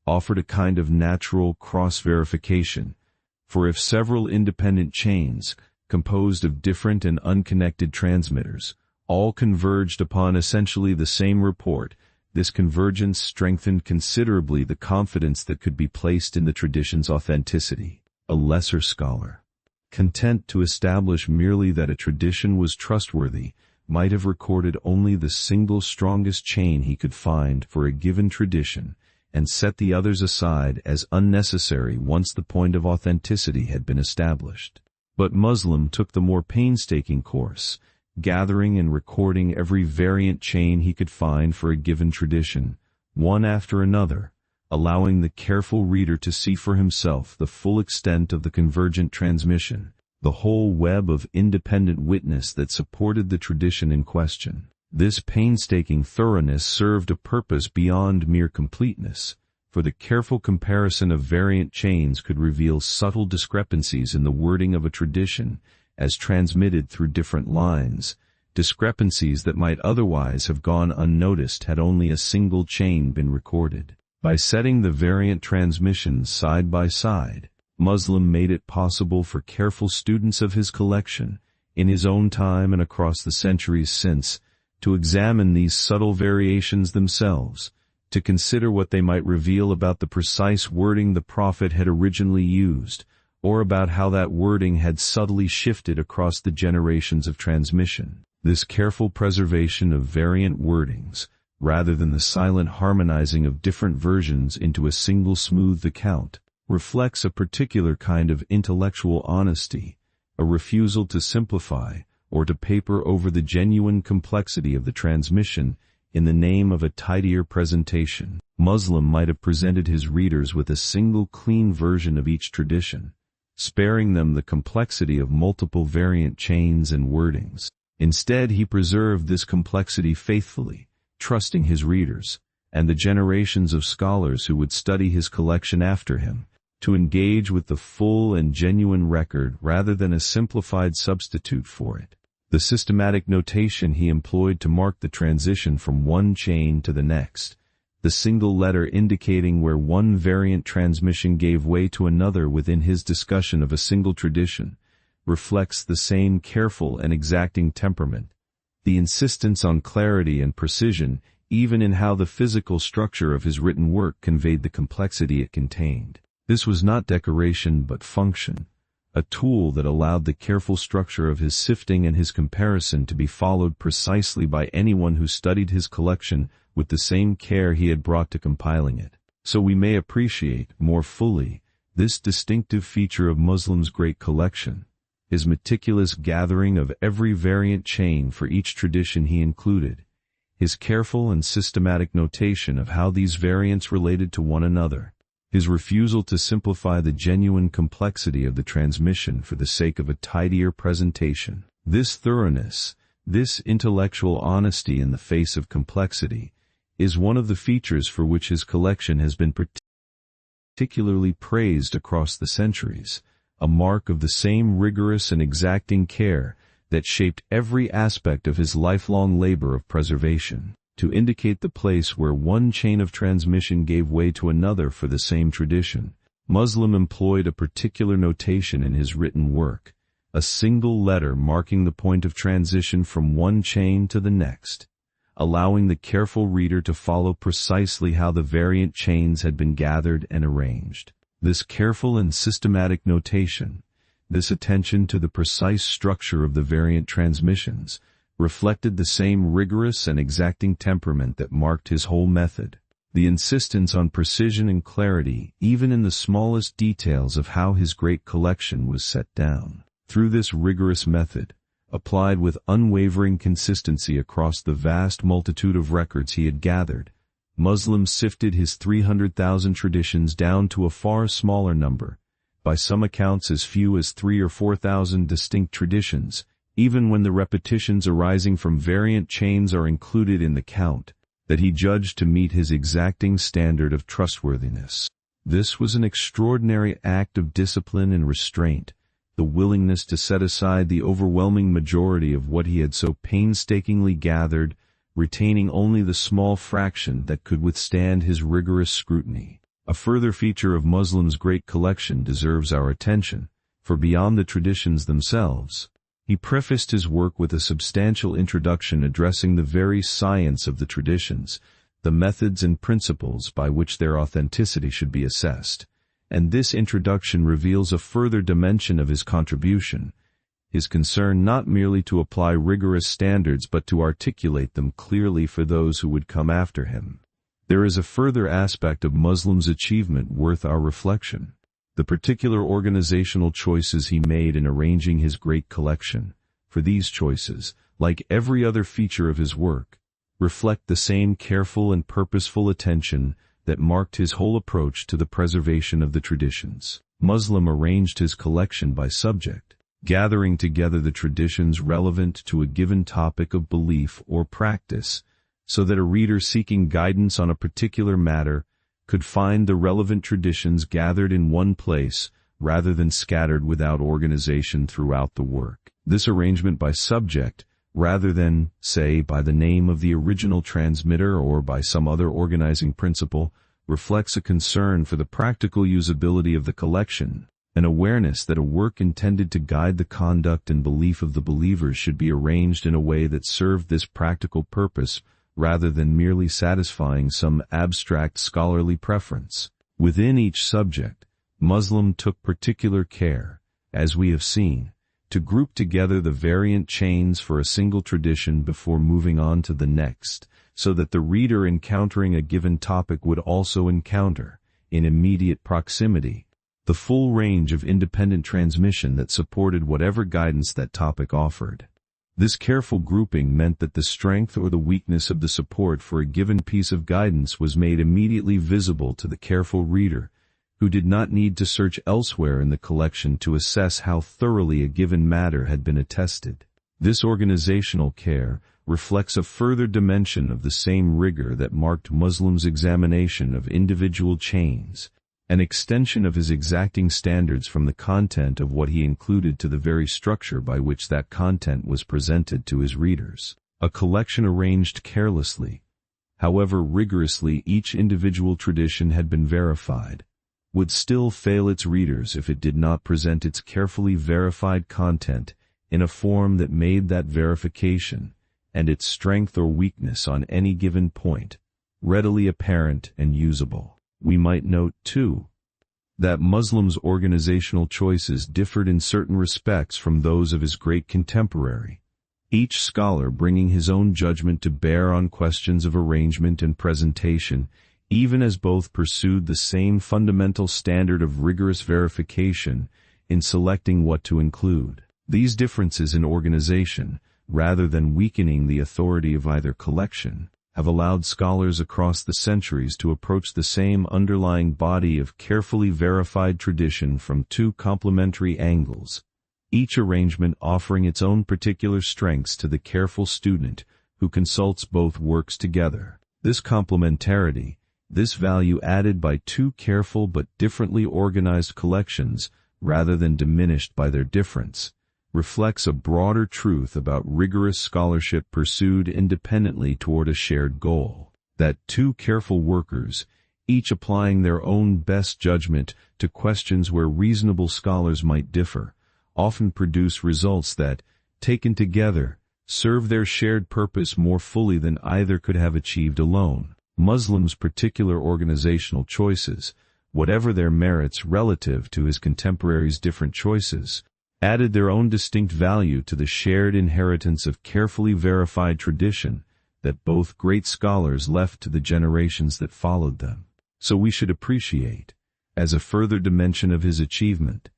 offered a kind of natural cross-verification, for if several independent chains, composed of different and unconnected transmitters, All converged upon essentially the same report. This convergence strengthened considerably the confidence that could be placed in the tradition's authenticity. A lesser scholar, content to establish merely that a tradition was trustworthy, might have recorded only the single strongest chain he could find for a given tradition, and set the others aside as unnecessary once the point of authenticity had been established. But Muslim took the more painstaking course, gathering and recording every variant chain he could find for a given tradition, one after another, allowing the careful reader to see for himself the full extent of the convergent transmission, the whole web of independent witness that supported the tradition in question. This painstaking thoroughness served a purpose beyond mere completeness, for the careful comparison of variant chains could reveal subtle discrepancies in the wording of a tradition as transmitted through different lines, discrepancies that might otherwise have gone unnoticed had only a single chain been recorded. By setting the variant transmissions side by side, Muslim made it possible for careful students of his collection, in his own time and across the centuries since, to examine these subtle variations themselves, to consider what they might reveal about the precise wording the Prophet had originally used, or about how that wording had subtly shifted across the generations of transmission. This careful preservation of variant wordings, rather than the silent harmonizing of different versions into a single smooth account, reflects a particular kind of intellectual honesty, a refusal to simplify or to paper over the genuine complexity of the transmission in the name of a tidier presentation. Muslim might have presented his readers with a single clean version of each tradition, sparing them the complexity of multiple variant chains and wordings. Instead, he preserved this complexity faithfully, trusting his readers, and the generations of scholars who would study his collection after him, to engage with the full and genuine record rather than a simplified substitute for it. The systematic notation he employed to mark the transition from one chain to the next, the single letter indicating where one variant transmission gave way to another within his discussion of a single tradition, reflects the same careful and exacting temperament, the insistence on clarity and precision even in how the physical structure of his written work conveyed the complexity it contained. This was not decoration but function, a tool that allowed the careful structure of his sifting and his comparison to be followed precisely by anyone who studied his collection with the same care he had brought to compiling it. So we may appreciate, more fully, this distinctive feature of Muslim's great collection, his meticulous gathering of every variant chain for each tradition he included, his careful and systematic notation of how these variants related to one another, his refusal to simplify the genuine complexity of the transmission for the sake of a tidier presentation. This thoroughness, this intellectual honesty in the face of complexity, is one of the features for which his collection has been particularly praised across the centuries, a mark of the same rigorous and exacting care that shaped every aspect of his lifelong labor of preservation. To indicate the place where one chain of transmission gave way to another for the same tradition, Muslim employed a particular notation in his written work, a single letter marking the point of transition from one chain to the next, allowing the careful reader to follow precisely how the variant chains had been gathered and arranged. This careful and systematic notation, this attention to the precise structure of the variant transmissions, reflected the same rigorous and exacting temperament that marked his whole method. The insistence on precision and clarity, even in the smallest details of how his great collection was set down. Through this rigorous method, applied with unwavering consistency across the vast multitude of records he had gathered, Muslim sifted his 300,000 traditions down to a far smaller number, by some accounts as few as 3,000 or 4,000 distinct traditions, even when the repetitions arising from variant chains are included in the count, that he judged to meet his exacting standard of trustworthiness. This was an extraordinary act of discipline and restraint, the willingness to set aside the overwhelming majority of what he had so painstakingly gathered, retaining only the small fraction that could withstand his rigorous scrutiny. A further feature of Muslim's great collection deserves our attention, for beyond the traditions themselves, He prefaced his work with a substantial introduction addressing the very science of the traditions, the methods and principles by which their authenticity should be assessed. And this introduction reveals a further dimension of his contribution, his concern not merely to apply rigorous standards but to articulate them clearly for those who would come after him. There is a further aspect of Muslim's achievement worth our reflection: the particular organizational choices he made in arranging his great collection. For these choices, like every other feature of his work, reflect the same careful and purposeful attention that marked his whole approach to the preservation of the traditions. Muslim arranged his collection by subject, gathering together the traditions relevant to a given topic of belief or practice, so that a reader seeking guidance on a particular matter could find the relevant traditions gathered in one place rather than scattered without organization throughout the work. This arrangement by subject, rather than, say, by the name of the original transmitter or by some other organizing principle, reflects a concern for the practical usability of the collection, an awareness that a work intended to guide the conduct and belief of the believers should be arranged in a way that served this practical purpose rather than merely satisfying some abstract scholarly preference. Within each subject, Muslim took particular care, as we have seen, to group together the variant chains for a single tradition before moving on to the next, so that the reader encountering a given topic would also encounter, in immediate proximity, the full range of independent transmission that supported whatever guidance that topic offered. This careful grouping meant that the strength or the weakness of the support for a given piece of guidance was made immediately visible to the careful reader, who did not need to search elsewhere in the collection to assess how thoroughly a given matter had been attested. This organizational care reflects a further dimension of the same rigor that marked Muslim's examination of individual chains, an extension of his exacting standards from the content of what he included to the very structure by which that content was presented to his readers. A collection arranged carelessly, however rigorously each individual tradition had been verified, would still fail its readers if it did not present its carefully verified content in a form that made that verification, and its strength or weakness on any given point, readily apparent and usable. We might note, too, that Muslim's organizational choices differed in certain respects from those of his great contemporary, each scholar bringing his own judgment to bear on questions of arrangement and presentation, even as both pursued the same fundamental standard of rigorous verification in selecting what to include. These differences in organization, rather than weakening the authority of either collection, have allowed scholars across the centuries to approach the same underlying body of carefully verified tradition from two complementary angles, each arrangement offering its own particular strengths to the careful student who consults both works together. This complementarity, this value added by two careful but differently organized collections, rather than diminished by their difference, reflects a broader truth about rigorous scholarship pursued independently toward a shared goal. That two careful workers, each applying their own best judgment to questions where reasonable scholars might differ, often produce results that, taken together, serve their shared purpose more fully than either could have achieved alone. Muslim's particular organizational choices, whatever their merits relative to his contemporaries' different choices, added their own distinct value to the shared inheritance of carefully verified tradition that both great scholars left to the generations that followed them. So we should appreciate, as a further dimension of his achievement,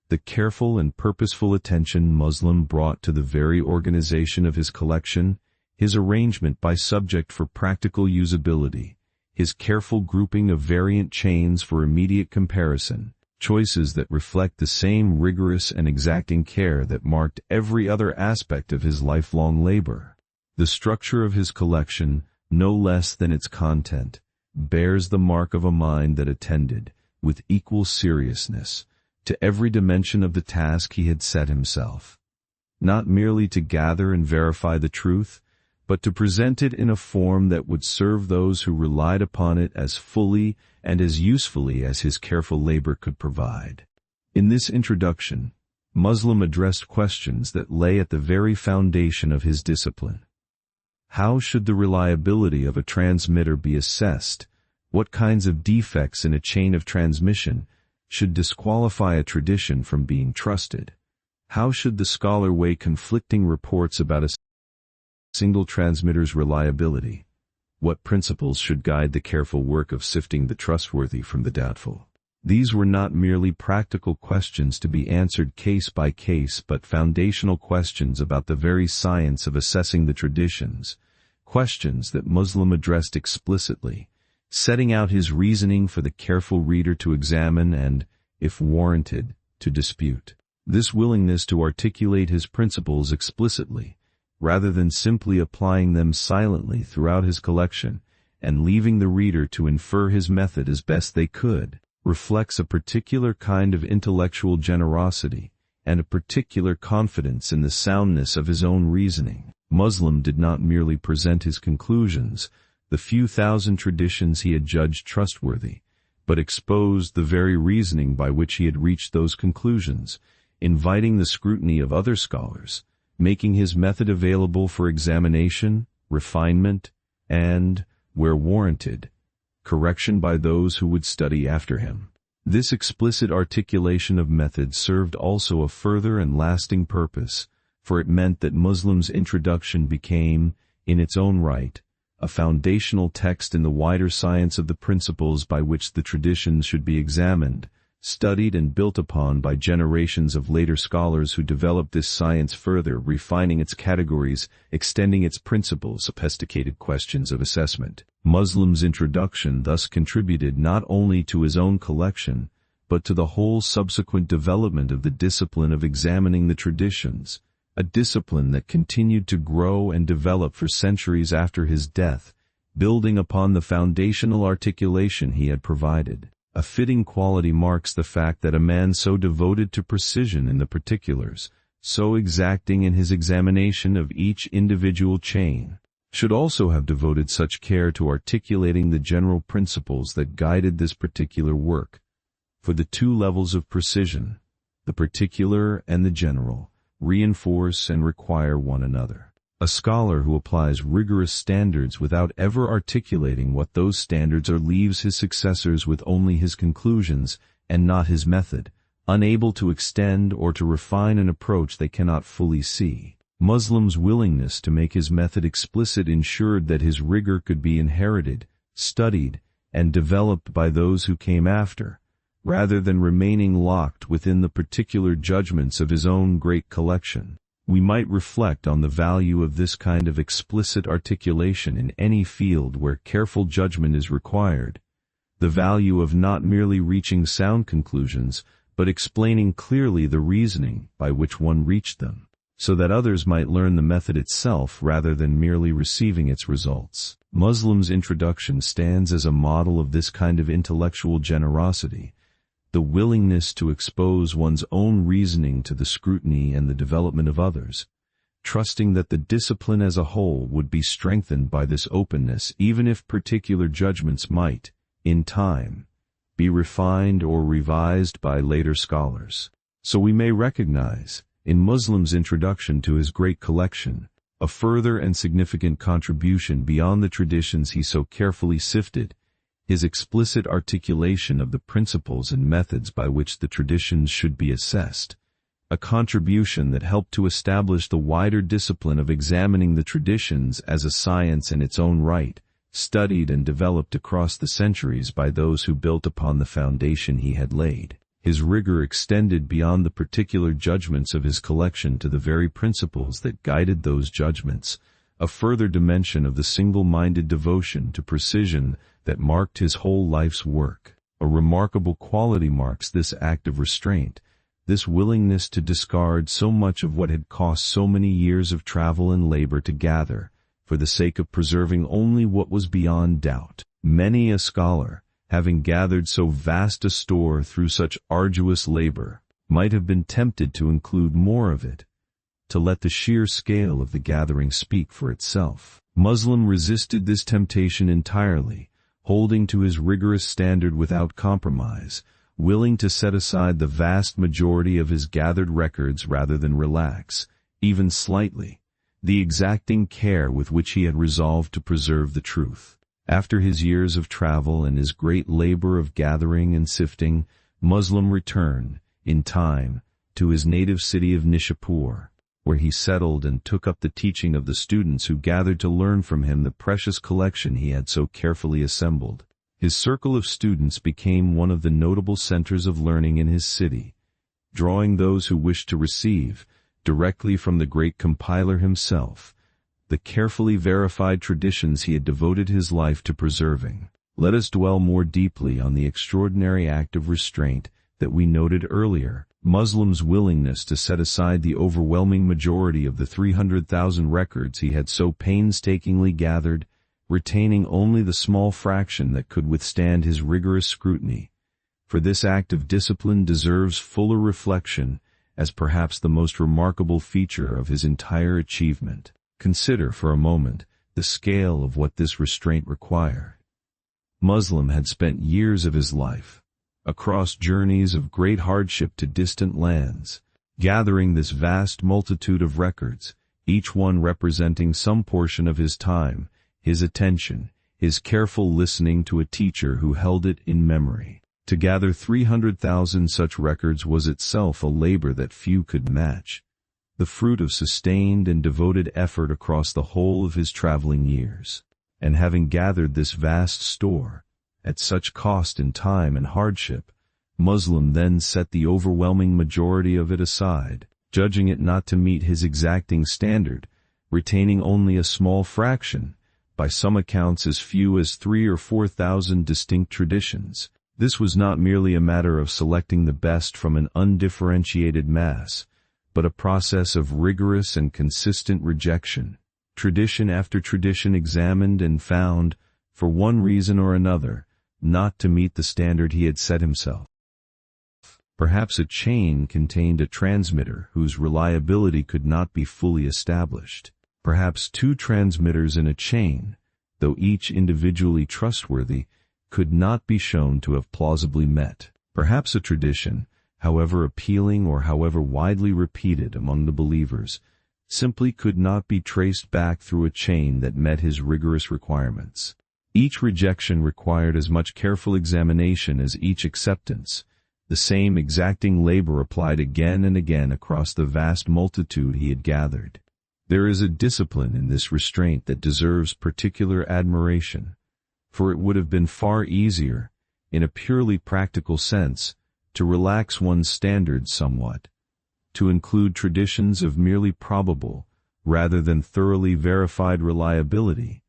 the careful and purposeful attention Muslim brought to the very organization of his collection, his arrangement by subject for practical usability, his careful grouping of variant chains for immediate comparison, choices that reflect the same rigorous and exacting care that marked every other aspect of his lifelong labor. The structure of his collection, no less than its content, bears the mark of a mind that attended, with equal seriousness, to every dimension of the task he had set himself, not merely to gather and verify the truth, but to present it in a form that would serve those who relied upon it as fully and as usefully as his careful labor could provide. In this introduction, Muslim addressed questions that lay at the very foundation of his discipline. How should the reliability of a transmitter be assessed? What kinds of defects in a chain of transmission should disqualify a tradition from being trusted? How should the scholar weigh conflicting reports about a single transmitter's reliability? What principles should guide the careful work of sifting the trustworthy from the doubtful? These were not merely practical questions to be answered case by case, but foundational questions about the very science of assessing the traditions, questions that Muslim addressed explicitly, setting out his reasoning for the careful reader to examine and, if warranted, to dispute. This willingness to articulate his principles explicitly, rather than simply applying them silently throughout his collection and leaving the reader to infer his method as best they could, reflects a particular kind of intellectual generosity and a particular confidence in the soundness of his own reasoning. Muslim did not merely present his conclusions, the few thousand traditions he had judged trustworthy, but exposed the very reasoning by which he had reached those conclusions, inviting the scrutiny of other scholars, making his method available for examination, refinement, and, where warranted, correction by those who would study after him. This explicit articulation of method served also a further and lasting purpose, for it meant that Muslim's introduction became, in its own right, a foundational text in the wider science of the principles by which the traditions should be examined, studied and built upon by generations of later scholars who developed this science further, refining its categories, extending its principles, sophisticated questions of assessment. Muslim's introduction thus contributed not only to his own collection, but to the whole subsequent development of the discipline of examining the traditions, a discipline that continued to grow and develop for centuries after his death, building upon the foundational articulation he had provided. A fitting quality marks the fact that a man so devoted to precision in the particulars, so exacting in his examination of each individual chain, should also have devoted such care to articulating the general principles that guided this particular work. For the two levels of precision, the particular and the general, reinforce and require one another. A scholar who applies rigorous standards without ever articulating what those standards are leaves his successors with only his conclusions and not his method, unable to extend or to refine an approach they cannot fully see. Muslim's willingness to make his method explicit ensured that his rigor could be inherited, studied, and developed by those who came after, rather than remaining locked within the particular judgments of his own great collection. We might reflect on the value of this kind of explicit articulation in any field where careful judgment is required, the value of not merely reaching sound conclusions, but explaining clearly the reasoning by which one reached them, so that others might learn the method itself rather than merely receiving its results. Muslim's introduction stands as a model of this kind of intellectual generosity, the willingness to expose one's own reasoning to the scrutiny and the development of others, trusting that the discipline as a whole would be strengthened by this openness even if particular judgments might, in time, be refined or revised by later scholars. So we may recognize, in Muslim's introduction to his great collection, a further and significant contribution beyond the traditions he so carefully sifted, his explicit articulation of the principles and methods by which the traditions should be assessed, a contribution that helped to establish the wider discipline of examining the traditions as a science in its own right, studied and developed across the centuries by those who built upon the foundation he had laid. His rigor extended beyond the particular judgments of his collection to the very principles that guided those judgments, a further dimension of the single-minded devotion to precision that marked his whole life's work. A remarkable quality marks this act of restraint, this willingness to discard so much of what had cost so many years of travel and labor to gather, for the sake of preserving only what was beyond doubt. Many a scholar, having gathered so vast a store through such arduous labor, might have been tempted to include more of it, to let the sheer scale of the gathering speak for itself. Muslim resisted this temptation entirely, holding to his rigorous standard without compromise, willing to set aside the vast majority of his gathered records rather than relax, even slightly, the exacting care with which he had resolved to preserve the truth. After his years of travel and his great labor of gathering and sifting, Muslim returned, in time, to his native city of Nishapur, where he settled and took up the teaching of the students who gathered to learn from him the precious collection he had so carefully assembled. His circle of students became one of the notable centers of learning in his city, drawing those who wished to receive, directly from the great compiler himself, the carefully verified traditions he had devoted his life to preserving. Let us dwell more deeply on the extraordinary act of restraint that we noted earlier. Muslim's willingness to set aside the overwhelming majority of the 300,000 records he had so painstakingly gathered, retaining only the small fraction that could withstand his rigorous scrutiny. For this act of discipline deserves fuller reflection as perhaps the most remarkable feature of his entire achievement. Consider for a moment the scale of what this restraint required. Muslim had spent years of his life, across journeys of great hardship to distant lands, gathering this vast multitude of records, each one representing some portion of his time, his attention, his careful listening to a teacher who held it in memory. To gather 300,000 such records was itself a labor that few could match, the fruit of sustained and devoted effort across the whole of his traveling years. And having gathered this vast store, at such cost in time and hardship, Muslim then set the overwhelming majority of it aside, judging it not to meet his exacting standard, retaining only a small fraction, by some accounts as few as 3,000 or 4,000 distinct traditions. This was not merely a matter of selecting the best from an undifferentiated mass, but a process of rigorous and consistent rejection, tradition after tradition examined and found, for one reason or another, not to meet the standard he had set himself. Perhaps a chain contained a transmitter whose reliability could not be fully established. Perhaps two transmitters in a chain, though each individually trustworthy, could not be shown to have plausibly met. Perhaps a tradition, however appealing or however widely repeated among the believers, simply could not be traced back through a chain that met his rigorous requirements. Each rejection required as much careful examination as each acceptance. The same exacting labor applied again and again across the vast multitude he had gathered. There is a discipline in this restraint that deserves particular admiration, for it would have been far easier, in a purely practical sense, to relax one's standards somewhat, to include traditions of merely probable, rather than thoroughly verified reliability,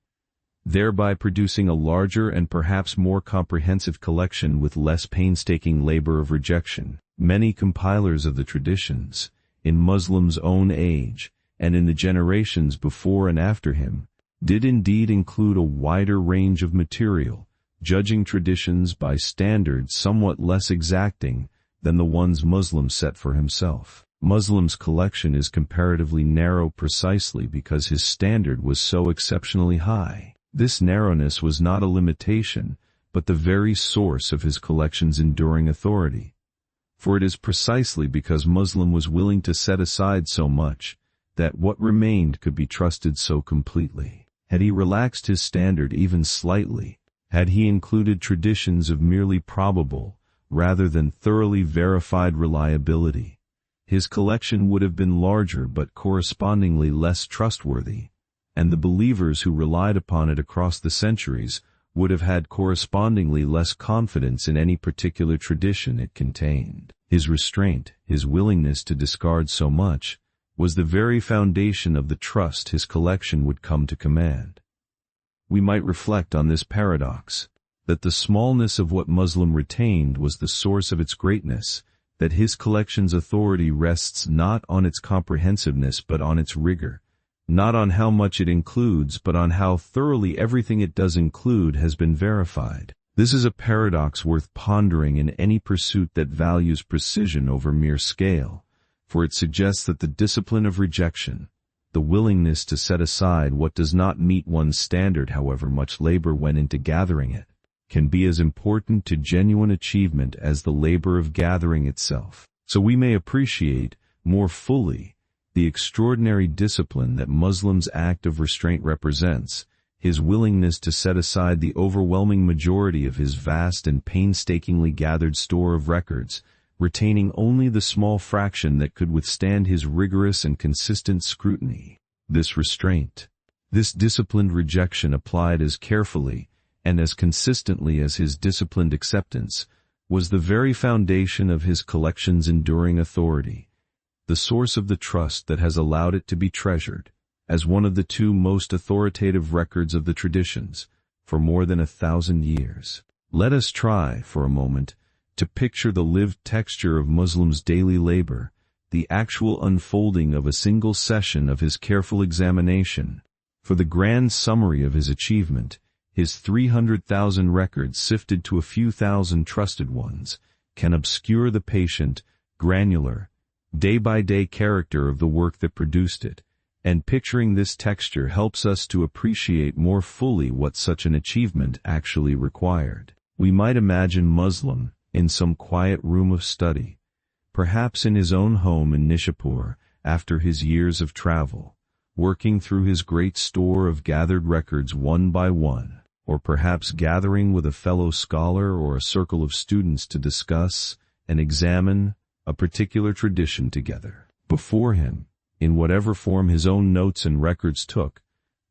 thereby producing a larger and perhaps more comprehensive collection with less painstaking labor of rejection. Many compilers of the traditions, in Muslim's own age, and in the generations before and after him, did indeed include a wider range of material, judging traditions by standards somewhat less exacting than the ones Muslim set for himself. Muslim's collection is comparatively narrow precisely because his standard was so exceptionally high. This narrowness was not a limitation, but the very source of his collection's enduring authority. For it is precisely because Muslim was willing to set aside so much, that what remained could be trusted so completely. Had he relaxed his standard even slightly, had he included traditions of merely probable, rather than thoroughly verified reliability, his collection would have been larger but correspondingly less trustworthy, and the believers who relied upon it across the centuries would have had correspondingly less confidence in any particular tradition it contained. His restraint, his willingness to discard so much, was the very foundation of the trust his collection would come to command. We might reflect on this paradox, that the smallness of what Muslim retained was the source of its greatness, that his collection's authority rests not on its comprehensiveness but on its rigor, not on how much it includes but on how thoroughly everything it does include has been verified. This is a paradox worth pondering in any pursuit that values precision over mere scale, for it suggests that the discipline of rejection, the willingness to set aside what does not meet one's standard however much labor went into gathering it, can be as important to genuine achievement as the labor of gathering itself. So we may appreciate, more fully, the extraordinary discipline that Muslim's act of restraint represents, his willingness to set aside the overwhelming majority of his vast and painstakingly gathered store of records, retaining only the small fraction that could withstand his rigorous and consistent scrutiny. This restraint, this disciplined rejection applied as carefully and as consistently as his disciplined acceptance, was the very foundation of his collection's enduring authority, the source of the trust that has allowed it to be treasured, as one of the two most authoritative records of the traditions, for more than 1,000 years. Let us try, for a moment, to picture the lived texture of Muslim's daily labor, the actual unfolding of a single session of his careful examination. For the grand summary of his achievement, his 300,000 records sifted to a few thousand trusted ones, can obscure the patient, granular, day-by-day character of the work that produced it, and picturing this texture helps us to appreciate more fully what such an achievement actually required. We might imagine Muslim, in some quiet room of study, perhaps in his own home in Nishapur, after his years of travel, working through his great store of gathered records one by one, or perhaps gathering with a fellow scholar or a circle of students to discuss and examine a particular tradition together. Before him, in whatever form his own notes and records took,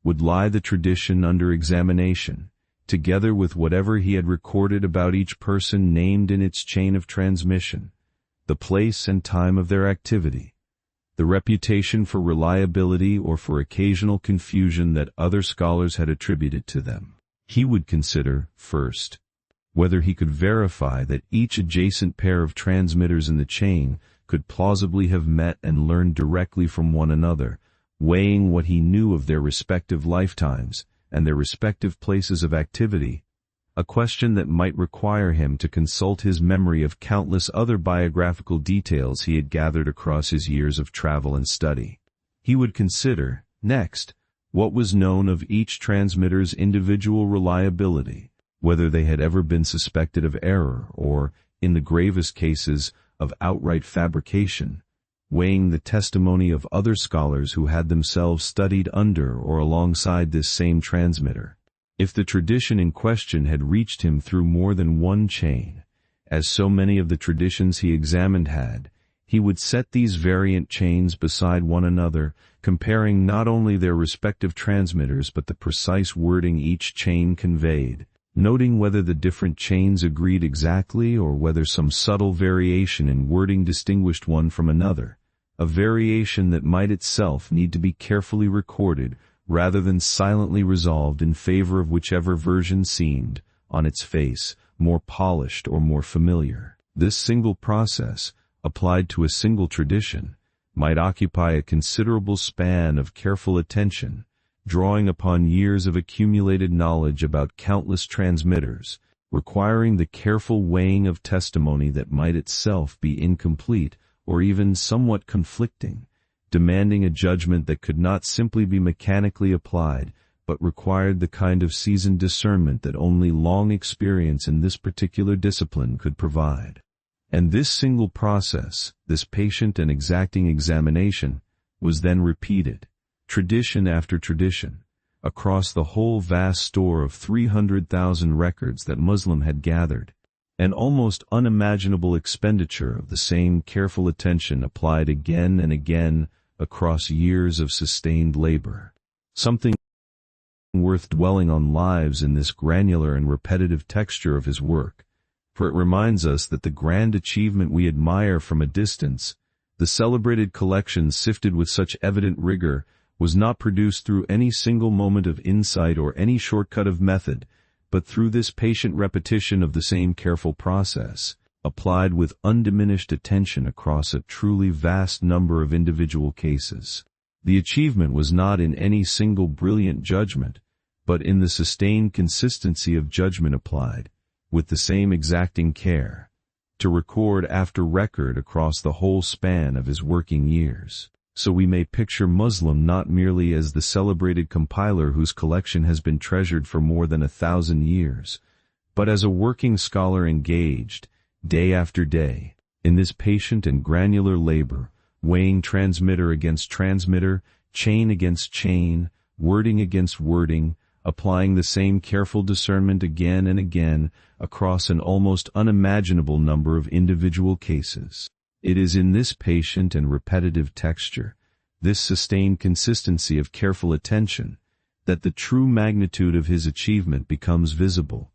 would lie the tradition under examination, together with whatever he had recorded about each person named in its chain of transmission, the place and time of their activity, the reputation for reliability or for occasional confusion that other scholars had attributed to them. He would consider, first, whether he could verify that each adjacent pair of transmitters in the chain could plausibly have met and learned directly from one another, weighing what he knew of their respective lifetimes and their respective places of activity, a question that might require him to consult his memory of countless other biographical details he had gathered across his years of travel and study. He would consider, next, what was known of each transmitter's individual reliability, whether they had ever been suspected of error or, in the gravest cases, of outright fabrication, weighing the testimony of other scholars who had themselves studied under or alongside this same transmitter. If the tradition in question had reached him through more than one chain, as so many of the traditions he examined had, he would set these variant chains beside one another, comparing not only their respective transmitters but the precise wording each chain conveyed, noting whether the different chains agreed exactly or whether some subtle variation in wording distinguished one from another, a variation that might itself need to be carefully recorded rather than silently resolved in favor of whichever version seemed, on its face, more polished or more familiar. This single process, applied to a single tradition, might occupy a considerable span of careful attention, drawing upon years of accumulated knowledge about countless transmitters, requiring the careful weighing of testimony that might itself be incomplete or even somewhat conflicting, demanding a judgment that could not simply be mechanically applied, but required the kind of seasoned discernment that only long experience in this particular discipline could provide. And this single process, this patient and exacting examination, was then repeated, tradition after tradition, across the whole vast store of 300,000 records that Muslim had gathered. An almost unimaginable expenditure of the same careful attention applied again and again across years of sustained labor. Something worth dwelling on lies in this granular and repetitive texture of his work, for it reminds us that the grand achievement we admire from a distance, the celebrated collection sifted with such evident rigor, was not produced through any single moment of insight or any shortcut of method, but through this patient repetition of the same careful process, applied with undiminished attention across a truly vast number of individual cases. The achievement was not in any single brilliant judgment, but in the sustained consistency of judgment applied, with the same exacting care, to record after record across the whole span of his working years. So we may picture Muslim not merely as the celebrated compiler whose collection has been treasured for more than 1,000 years, but as a working scholar engaged, day after day, in this patient and granular labor, weighing transmitter against transmitter, chain against chain, wording against wording, applying the same careful discernment again and again across an almost unimaginable number of individual cases. It is in this patient and repetitive texture, this sustained consistency of careful attention, that the true magnitude of his achievement becomes visible,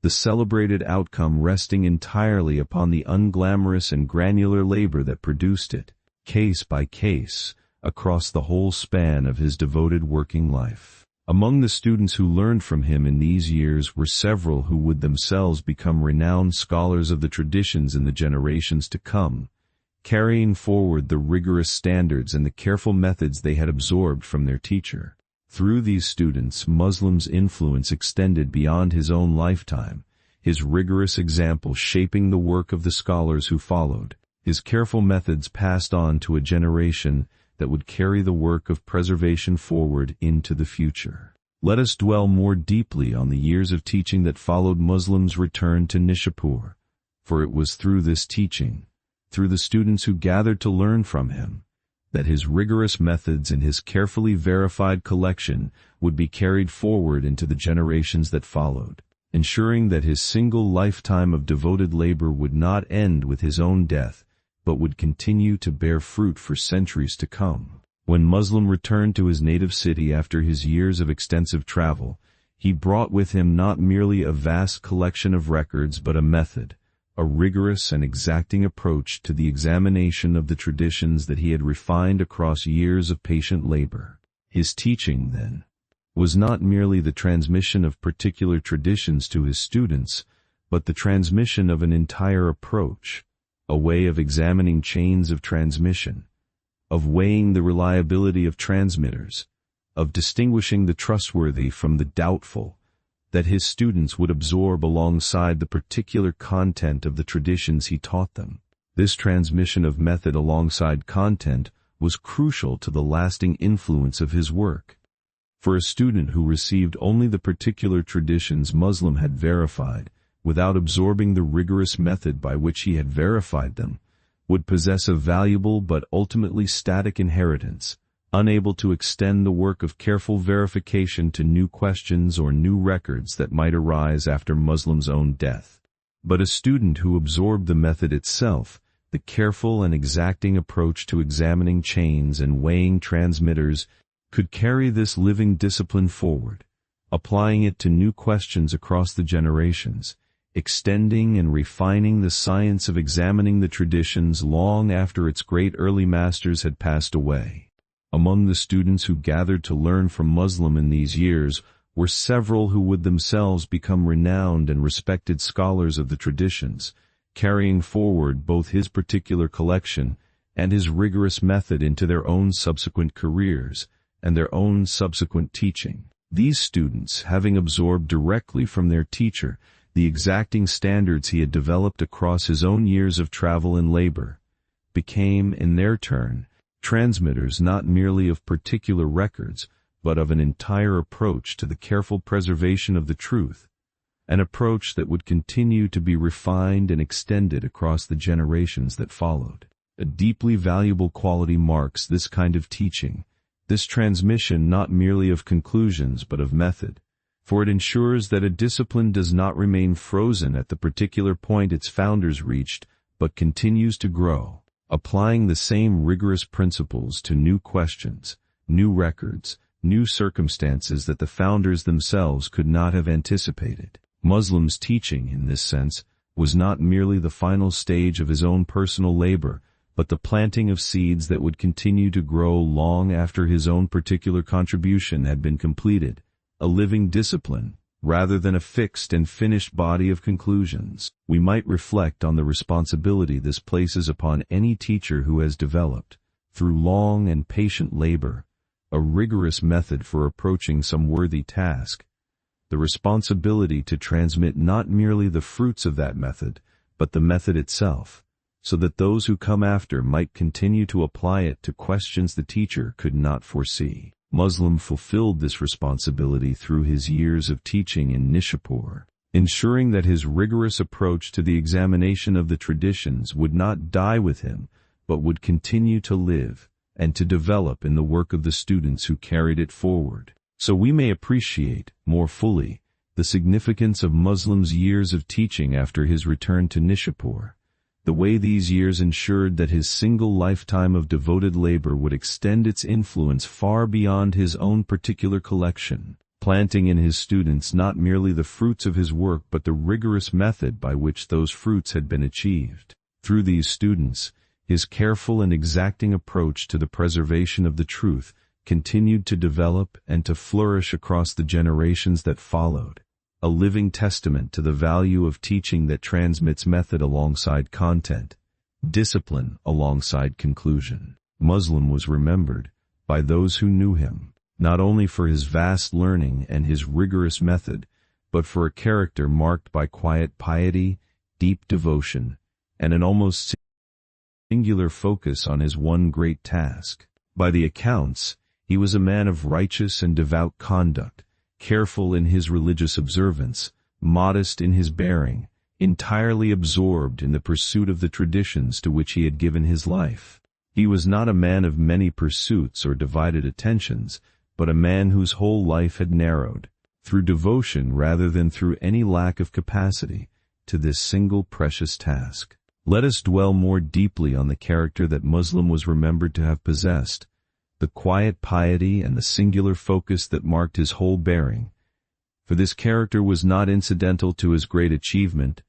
the celebrated outcome resting entirely upon the unglamorous and granular labor that produced it, case by case, across the whole span of his devoted working life. Among the students who learned from him in these years were several who would themselves become renowned scholars of the traditions in the generations to come, carrying forward the rigorous standards and the careful methods they had absorbed from their teacher. Through these students, Muslim's influence extended beyond his own lifetime, his rigorous example shaping the work of the scholars who followed, his careful methods passed on to a generation that would carry the work of preservation forward into the future. Let us dwell more deeply on the years of teaching that followed Muslim's return to Nishapur, for it was through this teaching, through the students who gathered to learn from him, that his rigorous methods and his carefully verified collection would be carried forward into the generations that followed, ensuring that his single lifetime of devoted labor would not end with his own death, but would continue to bear fruit for centuries to come. When Muslim returned to his native city after his years of extensive travel, he brought with him not merely a vast collection of records but a method, a rigorous and exacting approach to the examination of the traditions that he had refined across years of patient labor. His teaching, then, was not merely the transmission of particular traditions to his students, but the transmission of an entire approach, a way of examining chains of transmission, of weighing the reliability of transmitters, of distinguishing the trustworthy from the doubtful, that his students would absorb alongside the particular content of the traditions he taught them. This transmission of method alongside content was crucial to the lasting influence of his work. For a student who received only the particular traditions Muslim had verified, without absorbing the rigorous method by which he had verified them, would possess a valuable but ultimately static inheritance, unable to extend the work of careful verification to new questions or new records that might arise after Muslim's own death. But a student who absorbed the method itself, the careful and exacting approach to examining chains and weighing transmitters, could carry this living discipline forward, applying it to new questions across the generations, extending and refining the science of examining the traditions long after its great early masters had passed away. Among the students who gathered to learn from Muslim in these years were several who would themselves become renowned and respected scholars of the traditions, carrying forward both his particular collection and his rigorous method into their own subsequent careers and their own subsequent teaching. These students, having absorbed directly from their teacher the exacting standards he had developed across his own years of travel and labor, became, in their turn, transmitters not merely of particular records, but of an entire approach to the careful preservation of the truth, an approach that would continue to be refined and extended across the generations that followed. A deeply valuable quality marks this kind of teaching, this transmission not merely of conclusions but of method, for it ensures that a discipline does not remain frozen at the particular point its founders reached, but continues to grow, applying the same rigorous principles to new questions, new records, new circumstances that the founders themselves could not have anticipated. Muslim's teaching, in this sense, was not merely the final stage of his own personal labor, but the planting of seeds that would continue to grow long after his own particular contribution had been completed, a living discipline, rather than a fixed and finished body of conclusions. We might reflect on the responsibility this places upon any teacher who has developed, through long and patient labor, a rigorous method for approaching some worthy task, the responsibility to transmit not merely the fruits of that method, but the method itself, so that those who come after might continue to apply it to questions the teacher could not foresee. Muslim fulfilled this responsibility through his years of teaching in Nishapur. ensuring that his rigorous approach to the examination of the traditions would not die with him, but would continue to live and to develop in the work of the students who carried it forward. So we may appreciate, more fully, the significance of Muslim's years of teaching after his return to Nishapur, the way these years ensured that his single lifetime of devoted labor would extend its influence far beyond his own particular collection, planting in his students not merely the fruits of his work but the rigorous method by which those fruits had been achieved. Through these students, his careful and exacting approach to the preservation of the truth continued to develop and to flourish across the generations that followed, a living testament to the value of teaching that transmits method alongside content, discipline alongside conclusion. Muslim was remembered by those who knew him, not only for his vast learning and his rigorous method, but for a character marked by quiet piety, deep devotion, and an almost singular focus on his one great task. By the accounts, he was a man of righteous and devout conduct, careful in his religious observance, modest in his bearing, entirely absorbed in the pursuit of the traditions to which he had given his life. He was not a man of many pursuits or divided attentions, but a man whose whole life had narrowed, through devotion rather than through any lack of capacity, to this single precious task. Let us dwell more deeply on the character that Muslim was remembered to have possessed, the quiet piety and the singular focus that marked his whole bearing. For this character was not incidental to his great achievement,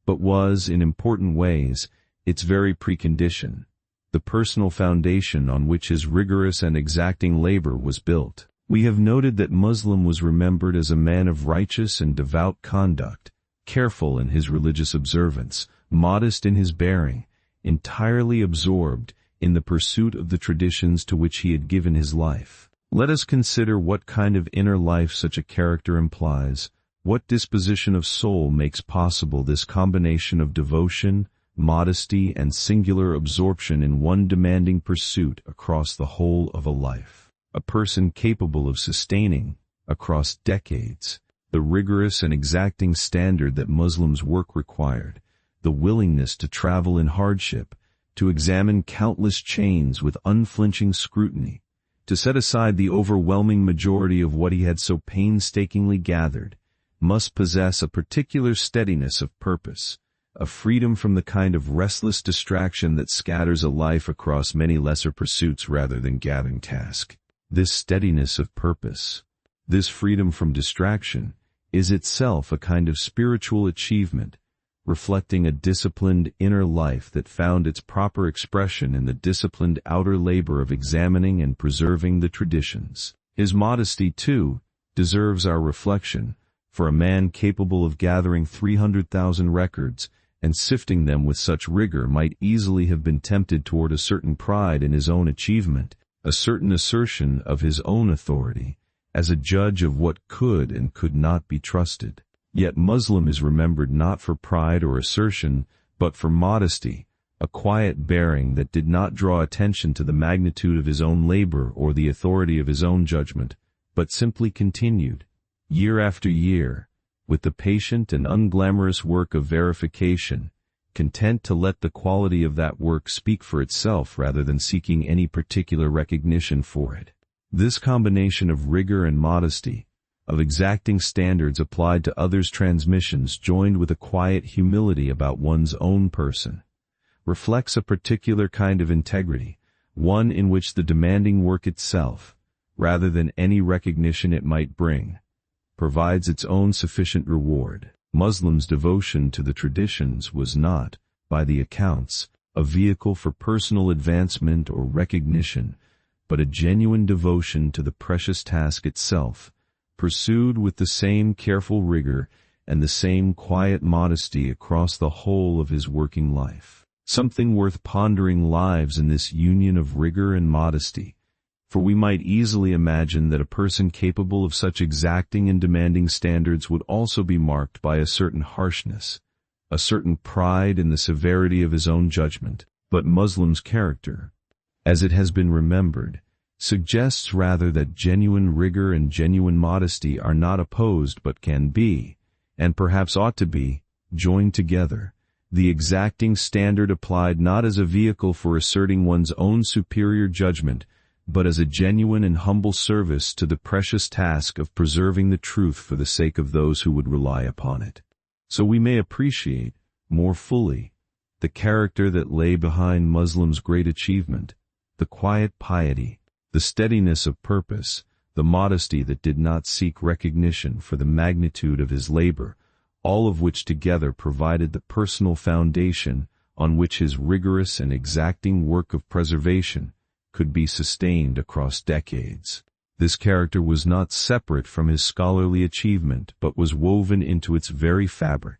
but was, in important ways, its very precondition, the personal foundation on which his rigorous and exacting labor was built. We have noted that Muslim was remembered as a man of righteous and devout conduct, careful in his religious observance, modest in his bearing, entirely absorbed in the pursuit of the traditions to which he had given his life. Let us consider what kind of inner life such a character implies, what disposition of soul makes possible this combination of devotion, modesty, and singular absorption in one demanding pursuit across the whole of a life. A person capable of sustaining, across decades, the rigorous and exacting standard that Muslim's work required, the willingness to travel in hardship, to examine countless chains with unflinching scrutiny, to set aside the overwhelming majority of what he had so painstakingly gathered, must possess a particular steadiness of purpose, a freedom from the kind of restless distraction that scatters a life across many lesser pursuits rather than gathering tasks. This steadiness of purpose, this freedom from distraction, is itself a kind of spiritual achievement, reflecting a disciplined inner life that found its proper expression in the disciplined outer labor of examining and preserving the traditions. His modesty, too, deserves our reflection, for a man capable of gathering 300,000 records and sifting them with such rigor might easily have been tempted toward a certain pride in his own achievement, a certain assertion of his own authority, as a judge of what could and could not be trusted. Yet Muslim is remembered not for pride or assertion, but for modesty, a quiet bearing that did not draw attention to the magnitude of his own labor or the authority of his own judgment, but simply continued, year after year, with the patient and unglamorous work of verification, content to let the quality of that work speak for itself rather than seeking any particular recognition for it. This combination of rigor and modesty, of exacting standards applied to others' transmissions joined with a quiet humility about one's own person, reflects a particular kind of integrity, one in which the demanding work itself, rather than any recognition it might bring, provides its own sufficient reward. Muslim's devotion to the traditions was not, by the accounts, a vehicle for personal advancement or recognition, but a genuine devotion to the precious task itself, pursued with the same careful rigor and the same quiet modesty across the whole of his working life. Something worth pondering lies in this union of rigor and modesty, for we might easily imagine that a person capable of such exacting and demanding standards would also be marked by a certain harshness, a certain pride in the severity of his own judgment. But Muslim's character, as it has been remembered, suggests rather that genuine rigor and genuine modesty are not opposed but can be, and perhaps ought to be, joined together. The exacting standard applied not as a vehicle for asserting one's own superior judgment, but as a genuine and humble service to the precious task of preserving the truth for the sake of those who would rely upon it. So we may appreciate, more fully, the character that lay behind Muslim's great achievement, the quiet piety, the steadiness of purpose, the modesty that did not seek recognition for the magnitude of his labor, all of which together provided the personal foundation on which his rigorous and exacting work of preservation could be sustained across decades. This character was not separate from his scholarly achievement, but was woven into its very fabric,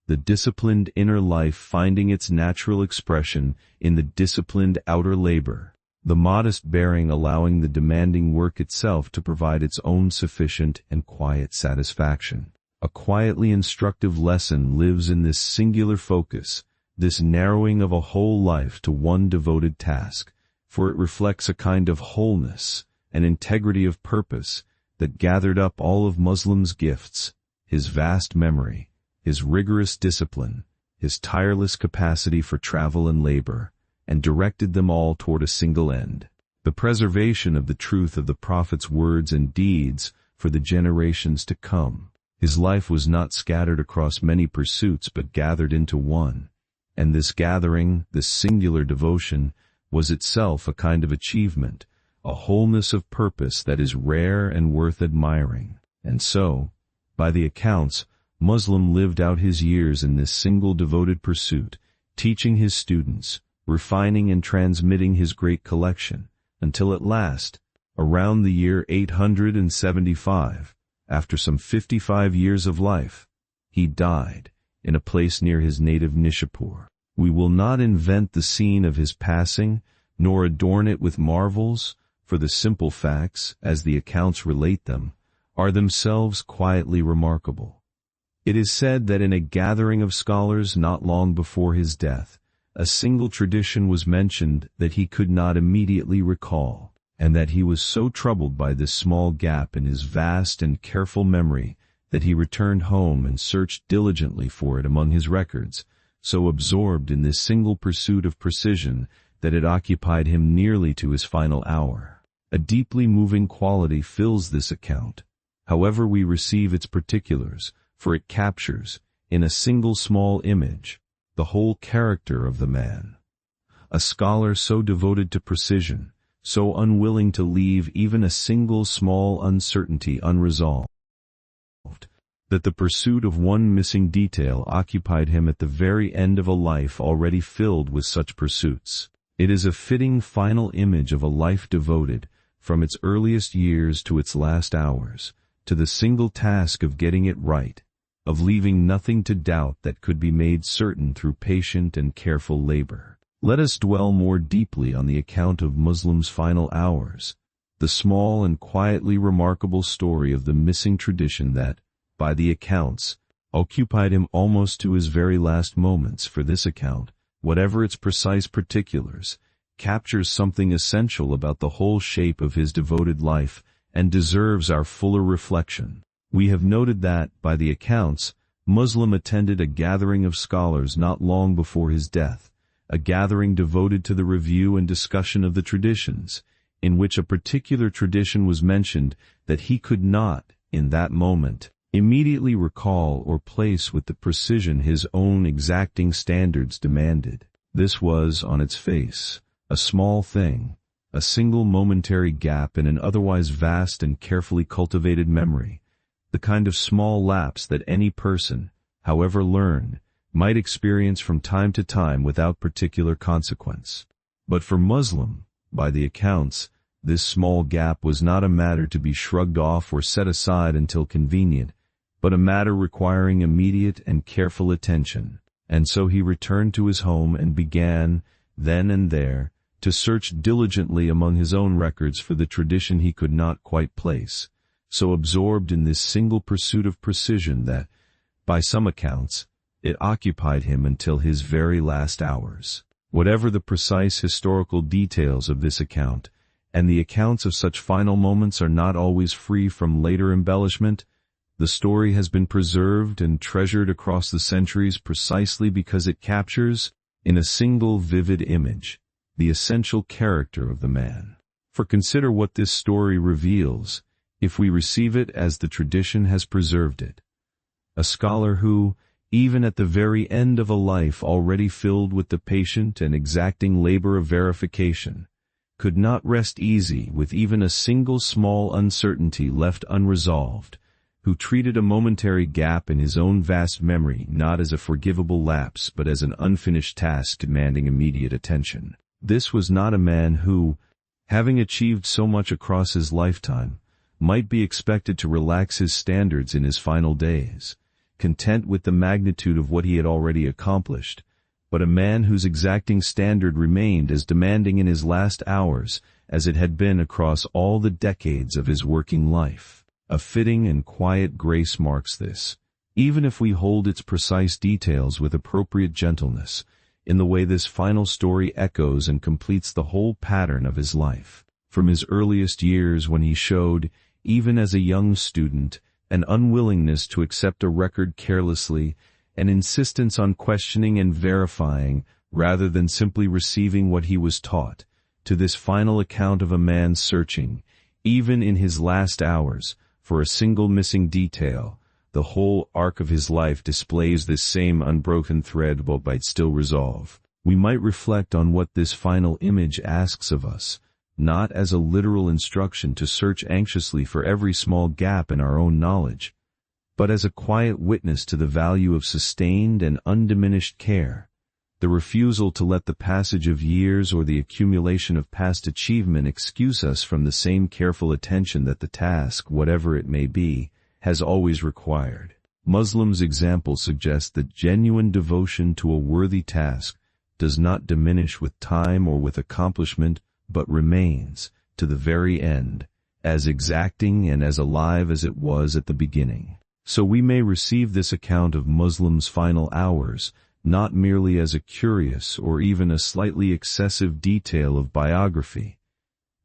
the disciplined inner life finding its natural expression in the disciplined outer labor, the modest bearing allowing the demanding work itself to provide its own sufficient and quiet satisfaction. A quietly instructive lesson lives in this singular focus, this narrowing of a whole life to one devoted task, for it reflects a kind of wholeness and integrity of purpose that gathered up all of Muslim's gifts, his vast memory, his rigorous discipline, his tireless capacity for travel and labor, and directed them all toward a single end, the preservation of the truth of the Prophet's words and deeds for the generations to come. His life was not scattered across many pursuits but gathered into one, and this gathering, this singular devotion, was itself a kind of achievement, a wholeness of purpose that is rare and worth admiring. And so, by the accounts, Muslim lived out his years in this single devoted pursuit, teaching his students, refining and transmitting his great collection, until at last, around the year 875, after some 55 years of life, he died in a place near his native Nishapur. We will not invent the scene of his passing, nor adorn it with marvels, for the simple facts, as the accounts relate them, are themselves quietly remarkable. It is said that in a gathering of scholars not long before his death, a single tradition was mentioned that he could not immediately recall, and that he was so troubled by this small gap in his vast and careful memory that he returned home and searched diligently for it among his records, so absorbed in this single pursuit of precision that it occupied him nearly to his final hour. A deeply moving quality fills this account, however we receive its particulars, for it captures, in a single small image, the whole character of the man. A scholar so devoted to precision, so unwilling to leave even a single small uncertainty unresolved, that the pursuit of one missing detail occupied him at the very end of a life already filled with such pursuits. It is a fitting final image of a life devoted, from its earliest years to its last hours, to the single task of getting it right, of leaving nothing to doubt that could be made certain through patient and careful labor. Let us dwell more deeply on the account of Muslim's final hours, the small and quietly remarkable story of the missing tradition that, by the accounts, occupied him almost to his very last moments. For this account, whatever its precise particulars, captures something essential about the whole shape of his devoted life and deserves our fuller reflection. We have noted that, by the accounts, Muslim attended a gathering of scholars not long before his death, a gathering devoted to the review and discussion of the traditions, in which a particular tradition was mentioned that he could not, in that moment, immediately recall or place with the precision his own exacting standards demanded. This was, on its face, a small thing, a single momentary gap in an otherwise vast and carefully cultivated memory, the kind of small lapse that any person, however learned, might experience from time to time without particular consequence. But for Muslim, by the accounts, this small gap was not a matter to be shrugged off or set aside until convenient, but a matter requiring immediate and careful attention, and so he returned to his home and began, then and there, to search diligently among his own records for the tradition he could not quite place, so absorbed in this single pursuit of precision that, by some accounts, it occupied him until his very last hours. Whatever the precise historical details of this account, and the accounts of such final moments are not always free from later embellishment, The story has been preserved and treasured across the centuries precisely because it captures, in a single vivid image, the essential character of the man. For consider what this story reveals, if we receive it as the tradition has preserved it. A scholar who, even at the very end of a life already filled with the patient and exacting labor of verification, could not rest easy with even a single small uncertainty left unresolved, who treated a momentary gap in his own vast memory not as a forgivable lapse but as an unfinished task demanding immediate attention. This was not a man who, having achieved so much across his lifetime, might be expected to relax his standards in his final days, content with the magnitude of what he had already accomplished, but a man whose exacting standard remained as demanding in his last hours as it had been across all the decades of his working life. A fitting and quiet grace marks this, even if we hold its precise details with appropriate gentleness, in the way this final story echoes and completes the whole pattern of his life. From his earliest years when he showed, even as a young student, an unwillingness to accept a record carelessly, an insistence on questioning and verifying rather than simply receiving what he was taught, to this final account of a man searching, even in his last hours, for a single missing detail. The whole arc of his life displays this same unbroken thread but might still resolve. We might reflect on what this final image asks of us, not as a literal instruction to search anxiously for every small gap in our own knowledge, but as a quiet witness to the value of sustained and undiminished care, the refusal to let the passage of years or the accumulation of past achievement excuse us from the same careful attention that the task, whatever it may be, has always required. Muslims' example suggests that genuine devotion to a worthy task does not diminish with time or with accomplishment, but remains, to the very end, as exacting and as alive as it was at the beginning. So we may receive this account of Muslims' final hours not merely as a curious or even a slightly excessive detail of biography,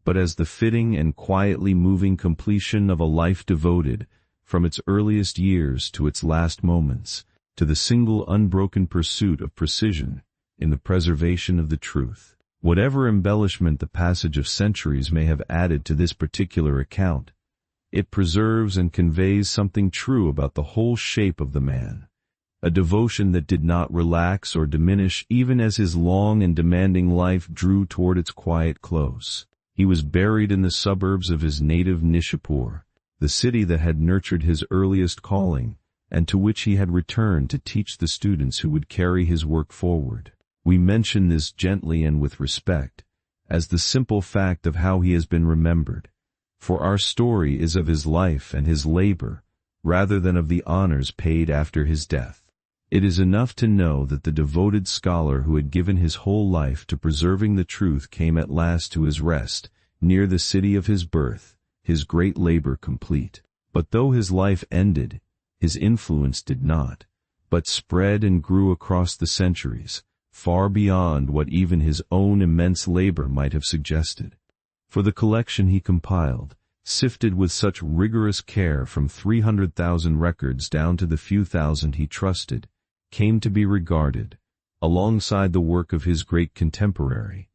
but as the fitting and quietly moving completion of a life devoted, from its earliest years to its last moments, to the single unbroken pursuit of precision in the preservation of the truth. Whatever embellishment the passage of centuries may have added to this particular account, it preserves and conveys something true about the whole shape of the man, a devotion that did not relax or diminish even as his long and demanding life drew toward its quiet close. He was buried in the suburbs of his native Nishapur, the city that had nurtured his earliest calling, and to which he had returned to teach the students who would carry his work forward. We mention this gently and with respect, as the simple fact of how he has been remembered, for our story is of his life and his labor, rather than of the honors paid after his death. It is enough to know that the devoted scholar who had given his whole life to preserving the truth came at last to his rest, near the city of his birth, his great labor complete. But though his life ended, his influence did not, but spread and grew across the centuries, far beyond what even his own immense labor might have suggested. For the collection he compiled, sifted with such rigorous care from 300,000 records down to the few thousand he trusted, came to be regarded, alongside the work of his great contemporary,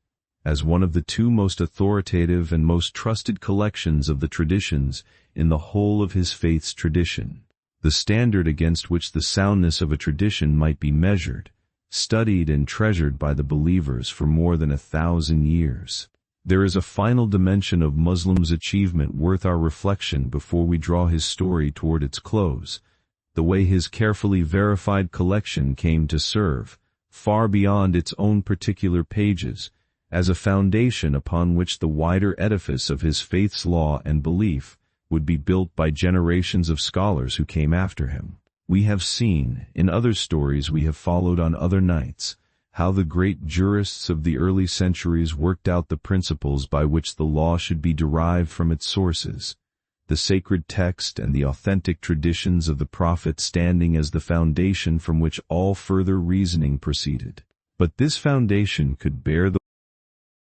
as one of the two most authoritative and most trusted collections of the traditions in the whole of his faith's tradition, the standard against which the soundness of a tradition might be measured, studied and treasured by the believers for more than 1,000 years. There is a final dimension of Muslims' achievement worth our reflection before we draw his story toward its close, the way his carefully verified collection came to serve, far beyond its own particular pages, as a foundation upon which the wider edifice of his faith's law and belief would be built by generations of scholars who came after him. We have seen, in other stories we have followed on other nights, how the great jurists of the early centuries worked out the principles by which the law should be derived from its sources, the sacred text and the authentic traditions of the prophet standing as the foundation from which all further reasoning proceeded. But this foundation could bear the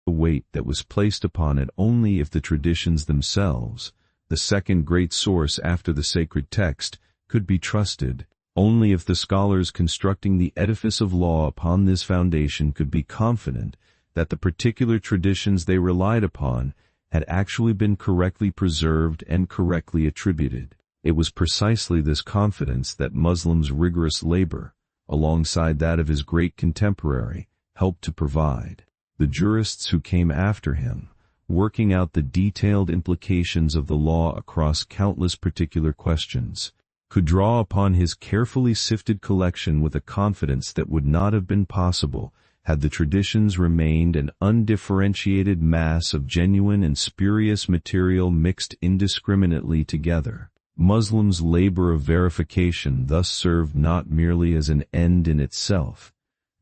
weight that was placed upon it only if the traditions themselves, the second great source after the sacred text, could be trusted only if the scholars constructing the edifice of law upon this foundation could be confident that the particular traditions they relied upon had actually been correctly preserved and correctly attributed. It was precisely this confidence that Muslim's rigorous labor, alongside that of his great contemporary, helped to provide. The jurists who came after him, working out the detailed implications of the law across countless particular questions, could draw upon his carefully sifted collection with a confidence that would not have been possible had the traditions remained an undifferentiated mass of genuine and spurious material mixed indiscriminately together. Muslims' labor of verification thus served not merely as an end in itself,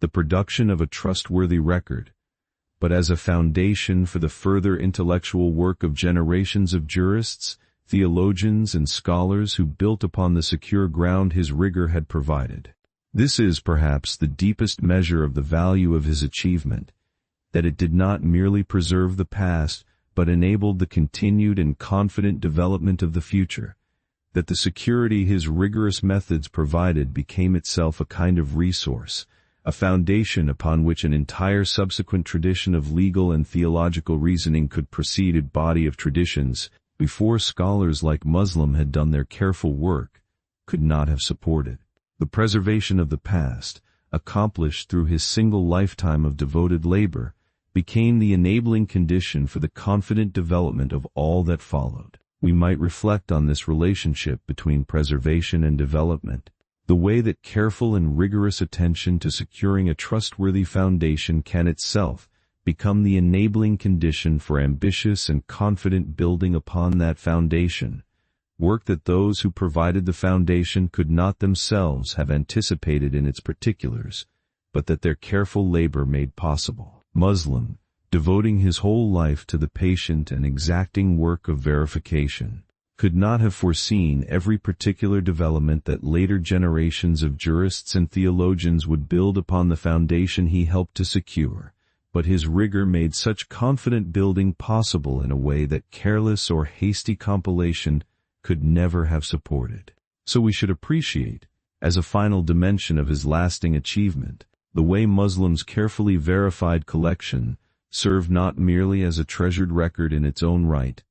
the production of a trustworthy record, but as a foundation for the further intellectual work of generations of jurists, theologians, and scholars who built upon the secure ground his rigor had provided. This is perhaps the deepest measure of the value of his achievement, that it did not merely preserve the past, but enabled the continued and confident development of the future, that the security his rigorous methods provided became itself a kind of resource, a foundation upon which an entire subsequent tradition of legal and theological reasoning could proceed, a body of traditions, before scholars like Muslim had done their careful work, could not have supported. The preservation of the past, accomplished through his single lifetime of devoted labor, became the enabling condition for the confident development of all that followed. We might reflect on this relationship between preservation and development, the way that careful and rigorous attention to securing a trustworthy foundation can itself become the enabling condition for ambitious and confident building upon that foundation, work that those who provided the foundation could not themselves have anticipated in its particulars, but that their careful labor made possible. Muslim, devoting his whole life to the patient and exacting work of verification, could not have foreseen every particular development that later generations of jurists and theologians would build upon the foundation he helped to secure, but his rigor made such confident building possible in a way that careless or hasty compilation could never have supported. So we should appreciate, as a final dimension of his lasting achievement, the way Muslim's carefully verified collection served not merely as a treasured record in its own right,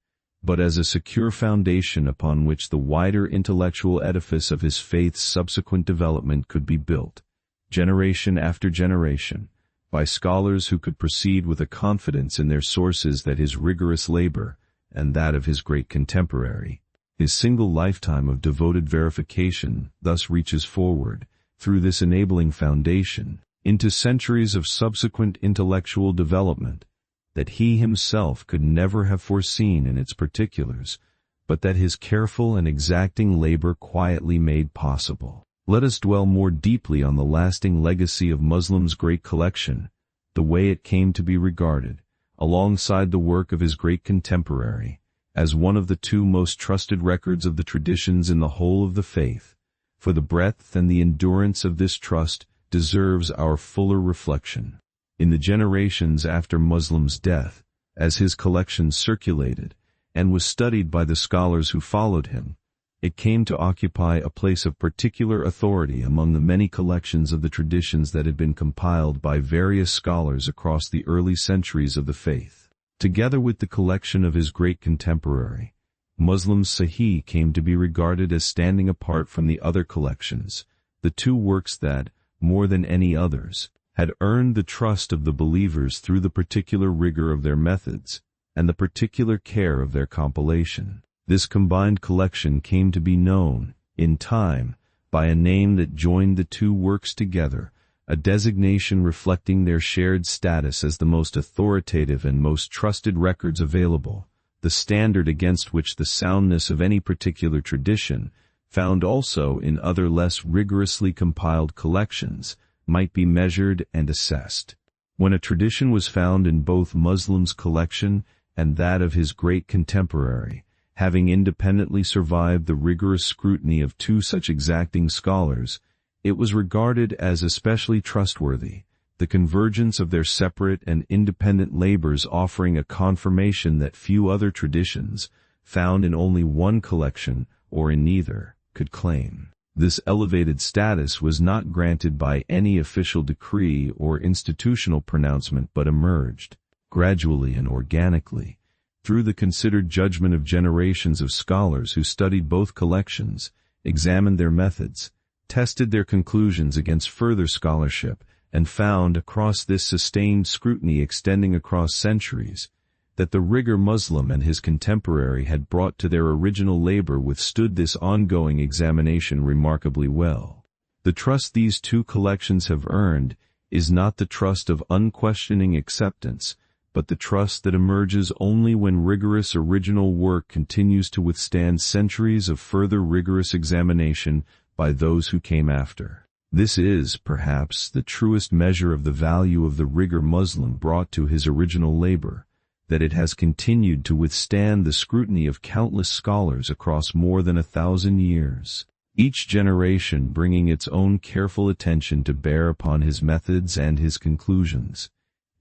but as a secure foundation upon which the wider intellectual edifice of his faith's subsequent development could be built, generation after generation, by scholars who could proceed with a confidence in their sources that his rigorous labor, and that of his great contemporary, his single lifetime of devoted verification, thus reaches forward, through this enabling foundation, into centuries of subsequent intellectual development, that he himself could never have foreseen in its particulars, but that his careful and exacting labor quietly made possible. Let us dwell more deeply on the lasting legacy of Muslim's great collection, the way it came to be regarded, alongside the work of his great contemporary, as one of the two most trusted records of the traditions in the whole of the faith, for the breadth and the endurance of this trust deserves our fuller reflection. In the generations after Muslim's death, as his collection circulated, and was studied by the scholars who followed him, it came to occupy a place of particular authority among the many collections of the traditions that had been compiled by various scholars across the early centuries of the faith. Together with the collection of his great contemporary, Muslim's Sahih came to be regarded as standing apart from the other collections, the two works that, more than any others, had earned the trust of the believers through the particular rigor of their methods, and the particular care of their compilation. This combined collection came to be known, in time, by a name that joined the two works together, a designation reflecting their shared status as the most authoritative and most trusted records available, the standard against which the soundness of any particular tradition, found also in other less rigorously compiled collections, might be measured and assessed. When a tradition was found in both Muslim's collection and that of his great contemporary, having independently survived the rigorous scrutiny of two such exacting scholars, it was regarded as especially trustworthy, the convergence of their separate and independent labors offering a confirmation that few other traditions, found in only one collection or in neither, could claim. This elevated status was not granted by any official decree or institutional pronouncement but emerged, gradually and organically, through the considered judgment of generations of scholars who studied both collections, examined their methods, tested their conclusions against further scholarship, and found, across this sustained scrutiny extending across centuries, that the rigor Muslim and his contemporary had brought to their original labor withstood this ongoing examination remarkably well. The trust these two collections have earned is not the trust of unquestioning acceptance, but the trust that emerges only when rigorous original work continues to withstand centuries of further rigorous examination by those who came after. This is, perhaps, the truest measure of the value of the rigor Muslim brought to his original labor, that it has continued to withstand the scrutiny of countless scholars across more than 1,000 years, each generation bringing its own careful attention to bear upon his methods and his conclusions,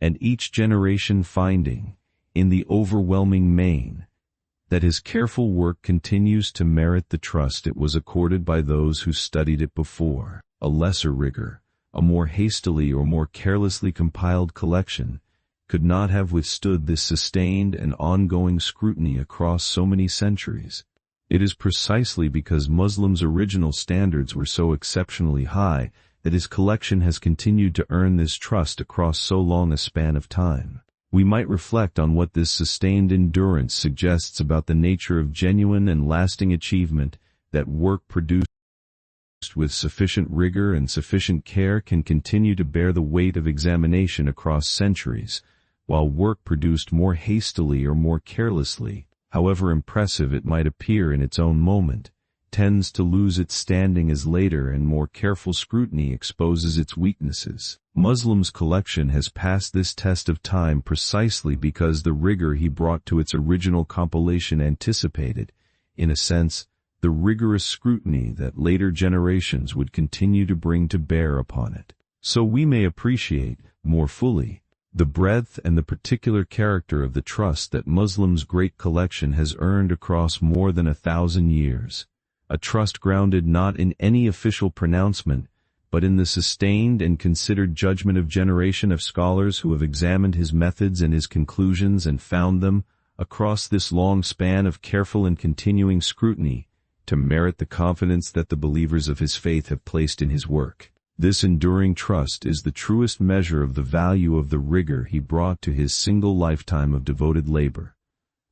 and each generation finding, in the overwhelming main, that his careful work continues to merit the trust it was accorded by those who studied it before. A lesser rigor, a more hastily or more carelessly compiled collection, could not have withstood this sustained and ongoing scrutiny across so many centuries. It is precisely because Muslim's original standards were so exceptionally high that his collection has continued to earn this trust across so long a span of time. We might reflect on what this sustained endurance suggests about the nature of genuine and lasting achievement, that work produced with sufficient rigor and sufficient care can continue to bear the weight of examination across centuries, while work produced more hastily or more carelessly, however impressive it might appear in its own moment, tends to lose its standing as later and more careful scrutiny exposes its weaknesses. Muslim's collection has passed this test of time precisely because the rigor he brought to its original compilation anticipated, in a sense, the rigorous scrutiny that later generations would continue to bring to bear upon it. So we may appreciate, more fully, the breadth and the particular character of the trust that Muslim's great collection has earned across more than 1,000 years, a trust grounded not in any official pronouncement, but in the sustained and considered judgment of generation of scholars who have examined his methods and his conclusions and found them, across this long span of careful and continuing scrutiny, to merit the confidence that the believers of his faith have placed in his work. This enduring trust is the truest measure of the value of the rigor he brought to his single lifetime of devoted labor,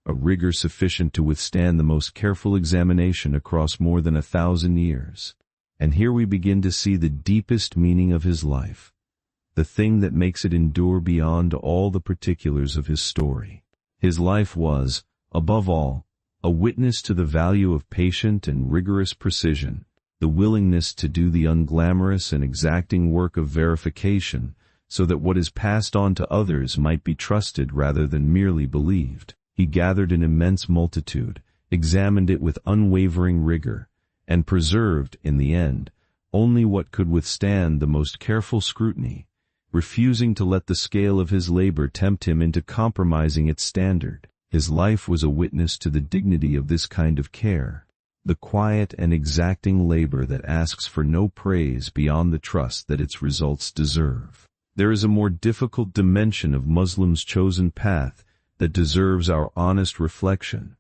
a rigor sufficient to withstand the most careful examination across more than 1,000 years. And here we begin to see the deepest meaning of his life, the thing that makes it endure beyond all the particulars of his story. His life was, above all, a witness to the value of patient and rigorous precision, the willingness to do the unglamorous and exacting work of verification, so that what is passed on to others might be trusted rather than merely believed. He gathered an immense multitude, examined it with unwavering rigor, and preserved, in the end, only what could withstand the most careful scrutiny, refusing to let the scale of his labor tempt him into compromising its standard. His life was a witness to the dignity of this kind of care, the quiet and exacting labor that asks for no praise beyond the trust that its results deserve. There is a more difficult dimension of Muslim's chosen path that deserves our honest reflection,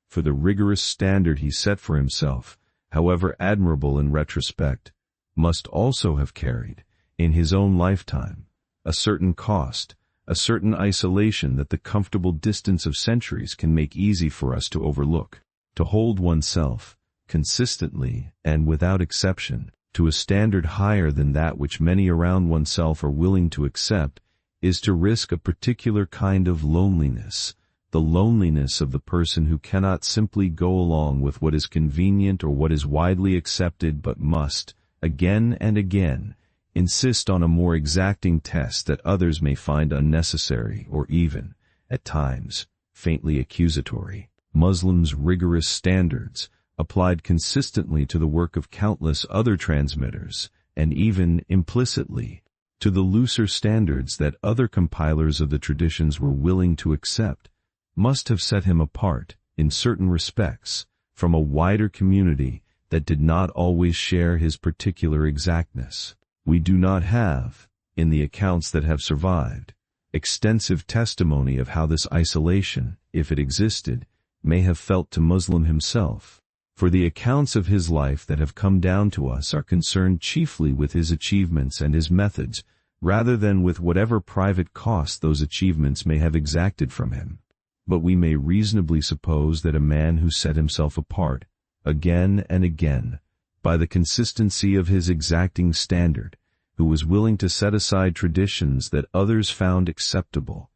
for the rigorous standard he set for himself, however admirable in retrospect, must also have carried, in his own lifetime, a certain cost, a certain isolation that the comfortable distance of centuries can make easy for us to overlook. To hold oneself, consistently and without exception, to a standard higher than that which many around oneself are willing to accept, is to risk a particular kind of loneliness, the loneliness of the person who cannot simply go along with what is convenient or what is widely accepted but must, again and again, insist on a more exacting test that others may find unnecessary or even, at times, faintly accusatory. Muslims' rigorous standards, applied consistently to the work of countless other transmitters, and even, implicitly, to the looser standards that other compilers of the traditions were willing to accept, must have set him apart, in certain respects, from a wider community that did not always share his particular exactness. We do not have, in the accounts that have survived, extensive testimony of how this isolation, if it existed, may have felt to Muslim himself, for the accounts of his life that have come down to us are concerned chiefly with his achievements and his methods, rather than with whatever private cost those achievements may have exacted from him. But we may reasonably suppose that a man who set himself apart, again and again, by the consistency of his exacting standard, who was willing to set aside traditions that others found acceptable,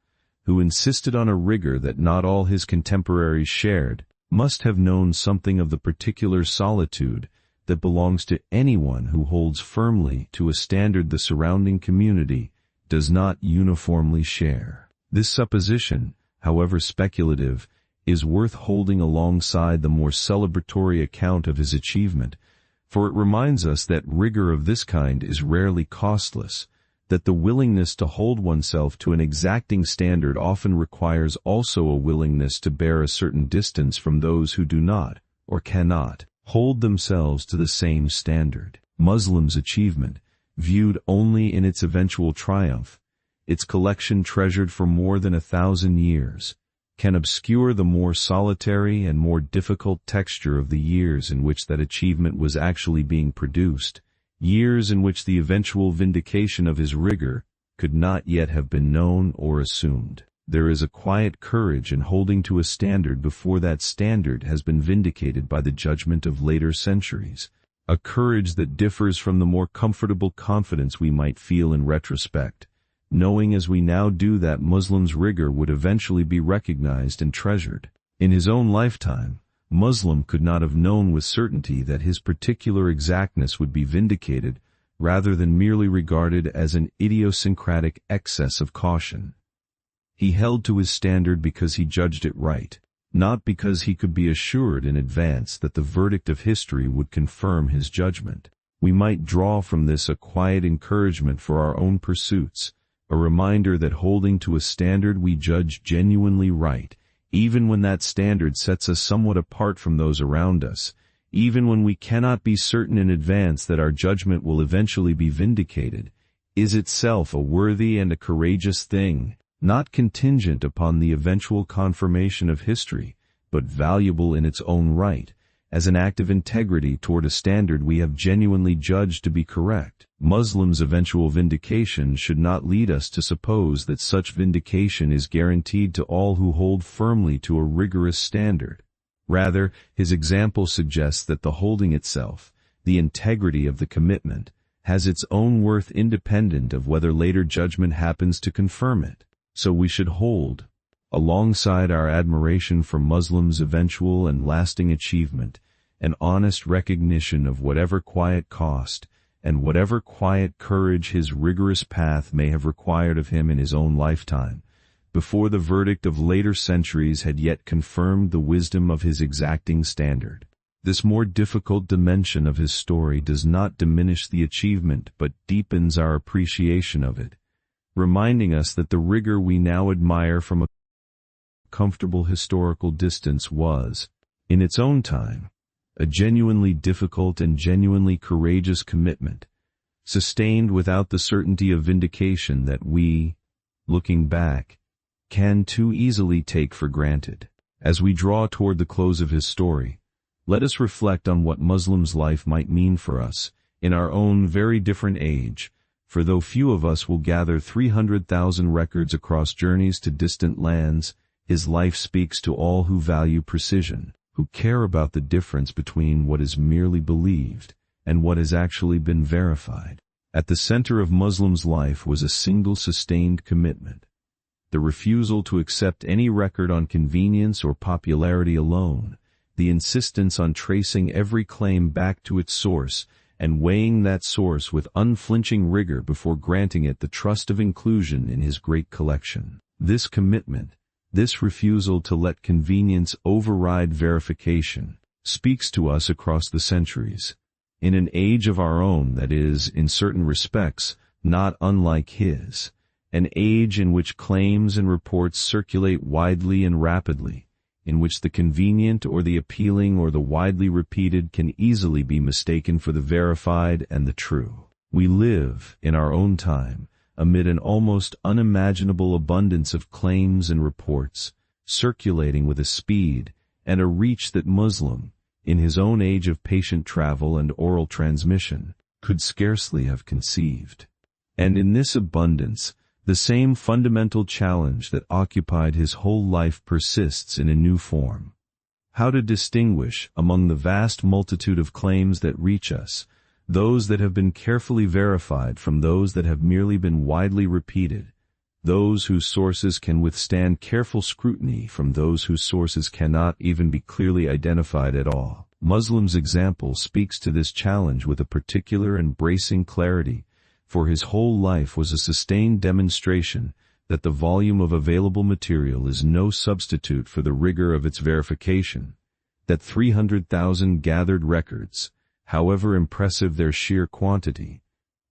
who insisted on a rigor that not all his contemporaries shared, must have known something of the particular solitude that belongs to anyone who holds firmly to a standard the surrounding community does not uniformly share. This supposition, however speculative, is worth holding alongside the more celebratory account of his achievement, for it reminds us that rigor of this kind is rarely costless, that the willingness to hold oneself to an exacting standard often requires also a willingness to bear a certain distance from those who do not, or cannot, hold themselves to the same standard. Muslim's achievement, viewed only in its eventual triumph, its collection treasured for more than 1,000 years, can obscure the more solitary and more difficult texture of the years in which that achievement was actually being produced, years in which the eventual vindication of his rigor could not yet have been known or assumed. There is a quiet courage in holding to a standard before that standard has been vindicated by the judgment of later centuries, a courage that differs from the more comfortable confidence we might feel in retrospect, knowing as we now do that Muslim's rigor would eventually be recognized and treasured. In his own lifetime, Muslim could not have known with certainty that his particular exactness would be vindicated rather than merely regarded as an idiosyncratic excess of caution. He held to his standard because he judged it right, not because he could be assured in advance that the verdict of history would confirm his judgment. We might draw from this a quiet encouragement for our own pursuits, a reminder that holding to a standard we judge genuinely right, even when that standard sets us somewhat apart from those around us, even when we cannot be certain in advance that our judgment will eventually be vindicated, is itself a worthy and a courageous thing, not contingent upon the eventual confirmation of history, but valuable in its own right, as an act of integrity toward a standard we have genuinely judged to be correct. Muslim's eventual vindication should not lead us to suppose that such vindication is guaranteed to all who hold firmly to a rigorous standard. Rather, his example suggests that the holding itself, the integrity of the commitment, has its own worth independent of whether later judgment happens to confirm it. So we should hold, alongside our admiration for Muslim's eventual and lasting achievement, an honest recognition of whatever quiet cost and whatever quiet courage his rigorous path may have required of him in his own lifetime, before the verdict of later centuries had yet confirmed the wisdom of his exacting standard. This more difficult dimension of his story does not diminish the achievement but deepens our appreciation of it, reminding us that the rigor we now admire from a comfortable historical distance was, in its own time, a genuinely difficult and genuinely courageous commitment, sustained without the certainty of vindication that we, looking back, can too easily take for granted. As we draw toward the close of his story, let us reflect on what Muslim's life might mean for us, in our own very different age, for though few of us will gather 300,000 records across journeys to distant lands, his life speaks to all who value precision, who care about the difference between what is merely believed and what has actually been verified. At the center of Muslim's life was a single sustained commitment, the refusal to accept any record on convenience or popularity alone, the insistence on tracing every claim back to its source and weighing that source with unflinching rigor before granting it the trust of inclusion in his great collection. This commitment, this refusal to let convenience override verification, speaks to us across the centuries, in an age of our own that is, in certain respects, not unlike his, an age in which claims and reports circulate widely and rapidly, in which the convenient or the appealing or the widely repeated can easily be mistaken for the verified and the true. We live, in our own time, amid an almost unimaginable abundance of claims and reports, circulating with a speed and a reach that Muslim, in his own age of patient travel and oral transmission, could scarcely have conceived. And in this abundance, the same fundamental challenge that occupied his whole life persists in a new form. How to distinguish, among the vast multitude of claims that reach us, those that have been carefully verified from those that have merely been widely repeated, those whose sources can withstand careful scrutiny from those whose sources cannot even be clearly identified at all. Muslim's example speaks to this challenge with a particular and bracing clarity, for his whole life was a sustained demonstration that the volume of available material is no substitute for the rigor of its verification, that 300,000 gathered records, however impressive their sheer quantity,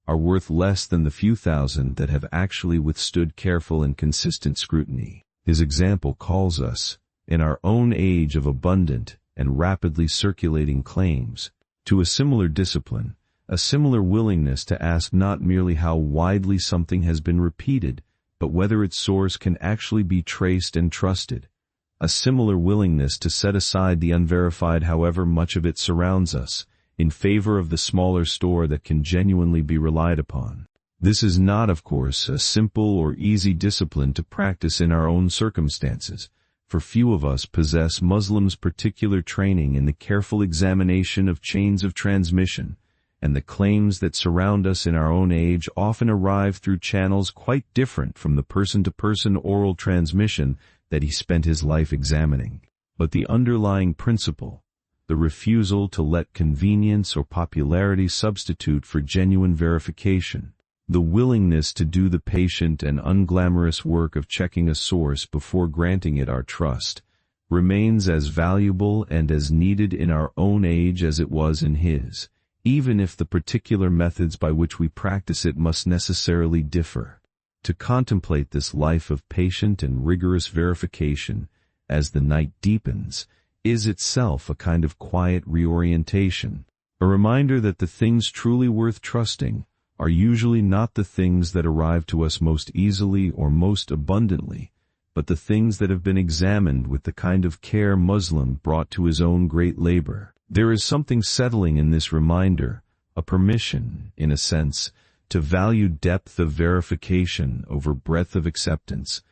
are worth less than the few thousand that have actually withstood careful and consistent scrutiny. His example calls us, in our own age of abundant and rapidly circulating claims, to a similar discipline, a similar willingness to ask not merely how widely something has been repeated, but whether its source can actually be traced and trusted, a similar willingness to set aside the unverified however much of it surrounds us, in favor of the smaller store that can genuinely be relied upon. This is not, of course, a simple or easy discipline to practice in our own circumstances, for few of us possess Muslims' particular training in the careful examination of chains of transmission, and the claims that surround us in our own age often arrive through channels quite different from the person-to-person oral transmission that he spent his life examining. But the underlying principle, the refusal to let convenience or popularity substitute for genuine verification, the willingness to do the patient and unglamorous work of checking a source before granting it our trust, remains as valuable and as needed in our own age as it was in his, even if the particular methods by which we practice it must necessarily differ. To contemplate this life of patient and rigorous verification, as the night deepens, is itself a kind of quiet reorientation, a reminder that the things truly worth trusting are usually not the things that arrive to us most easily or most abundantly, but the things that have been examined with the kind of care Muslim brought to his own great labor. There is something settling in this reminder, a permission, in a sense, to value depth of verification over breadth of acceptance,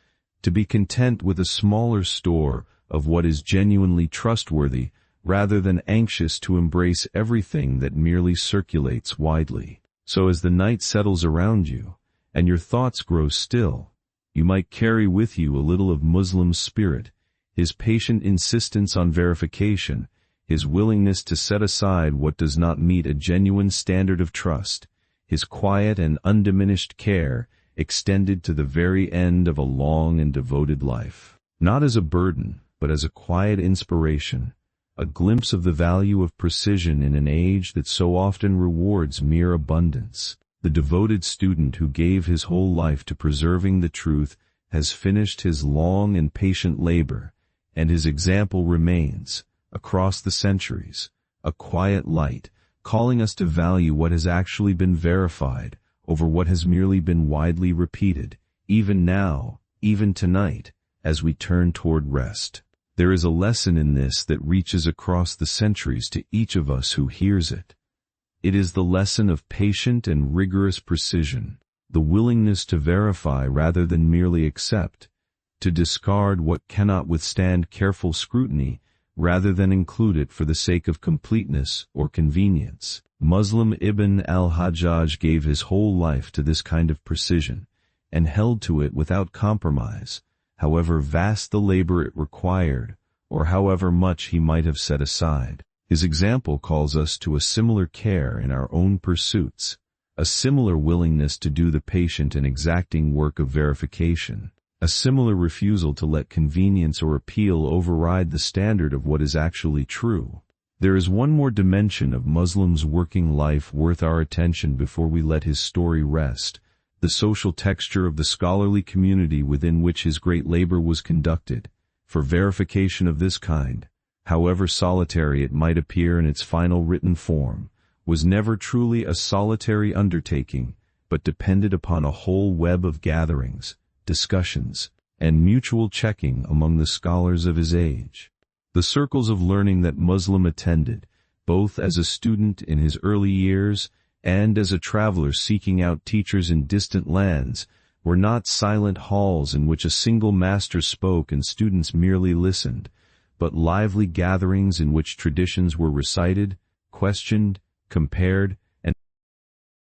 to be content with a smaller store of what is genuinely trustworthy, rather than anxious to embrace everything that merely circulates widely. So as the night settles around you, and your thoughts grow still, you might carry with you a little of Muslim's spirit, his patient insistence on verification, his willingness to set aside what does not meet a genuine standard of trust, his quiet and undiminished care extended to the very end of a long and devoted life. Not as a burden, but as a quiet inspiration, a glimpse of the value of precision in an age that so often rewards mere abundance. The devoted student who gave his whole life to preserving the truth has finished his long and patient labor, and his example remains, across the centuries, a quiet light, calling us to value what has actually been verified over what has merely been widely repeated, even now, even tonight, as we turn toward rest. There is a lesson in this that reaches across the centuries to each of us who hears it. It is the lesson of patient and rigorous precision, the willingness to verify rather than merely accept, to discard what cannot withstand careful scrutiny rather than include it for the sake of completeness or convenience. Muslim Ibn al-Hajjaj gave his whole life to this kind of precision, and held to it without compromise, however vast the labor it required, or however much he might have set aside. His example calls us to a similar care in our own pursuits, a similar willingness to do the patient and exacting work of verification, a similar refusal to let convenience or appeal override the standard of what is actually true. There is one more dimension of Muslim's working life worth our attention before we let his story rest, the social texture of the scholarly community within which his great labor was conducted, for verification of this kind, however solitary it might appear in its final written form, was never truly a solitary undertaking, but depended upon a whole web of gatherings, discussions, and mutual checking among the scholars of his age. The circles of learning that Muslim attended, both as a student in his early years and as a traveler seeking out teachers in distant lands, were not silent halls in which a single master spoke and students merely listened, but lively gatherings in which traditions were recited, questioned, compared, and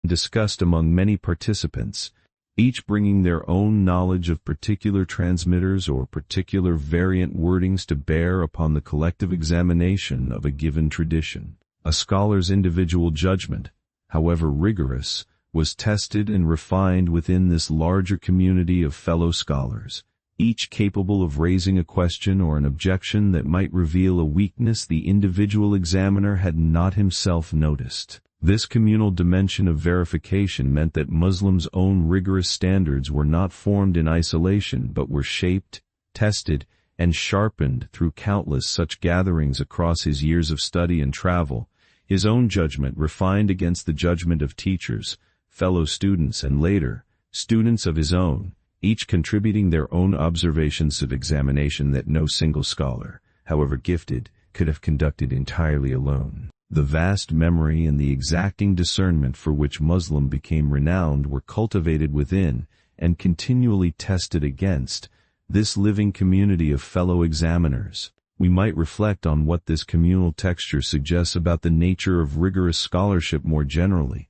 discussed among many participants, each bringing their own knowledge of particular transmitters or particular variant wordings to bear upon the collective examination of a given tradition. A scholar's individual judgment, however rigorous, was tested and refined within this larger community of fellow scholars, each capable of raising a question or an objection that might reveal a weakness the individual examiner had not himself noticed. This communal dimension of verification meant that Muslims' own rigorous standards were not formed in isolation but were shaped, tested, and sharpened through countless such gatherings across his years of study and travel, his own judgment refined against the judgment of teachers, fellow students, and later, students of his own, each contributing their own observations of examination that no single scholar, however gifted, could have conducted entirely alone. The vast memory and the exacting discernment for which Muslim became renowned were cultivated within, and continually tested against, this living community of fellow examiners. We might reflect on what this communal texture suggests about the nature of rigorous scholarship more generally,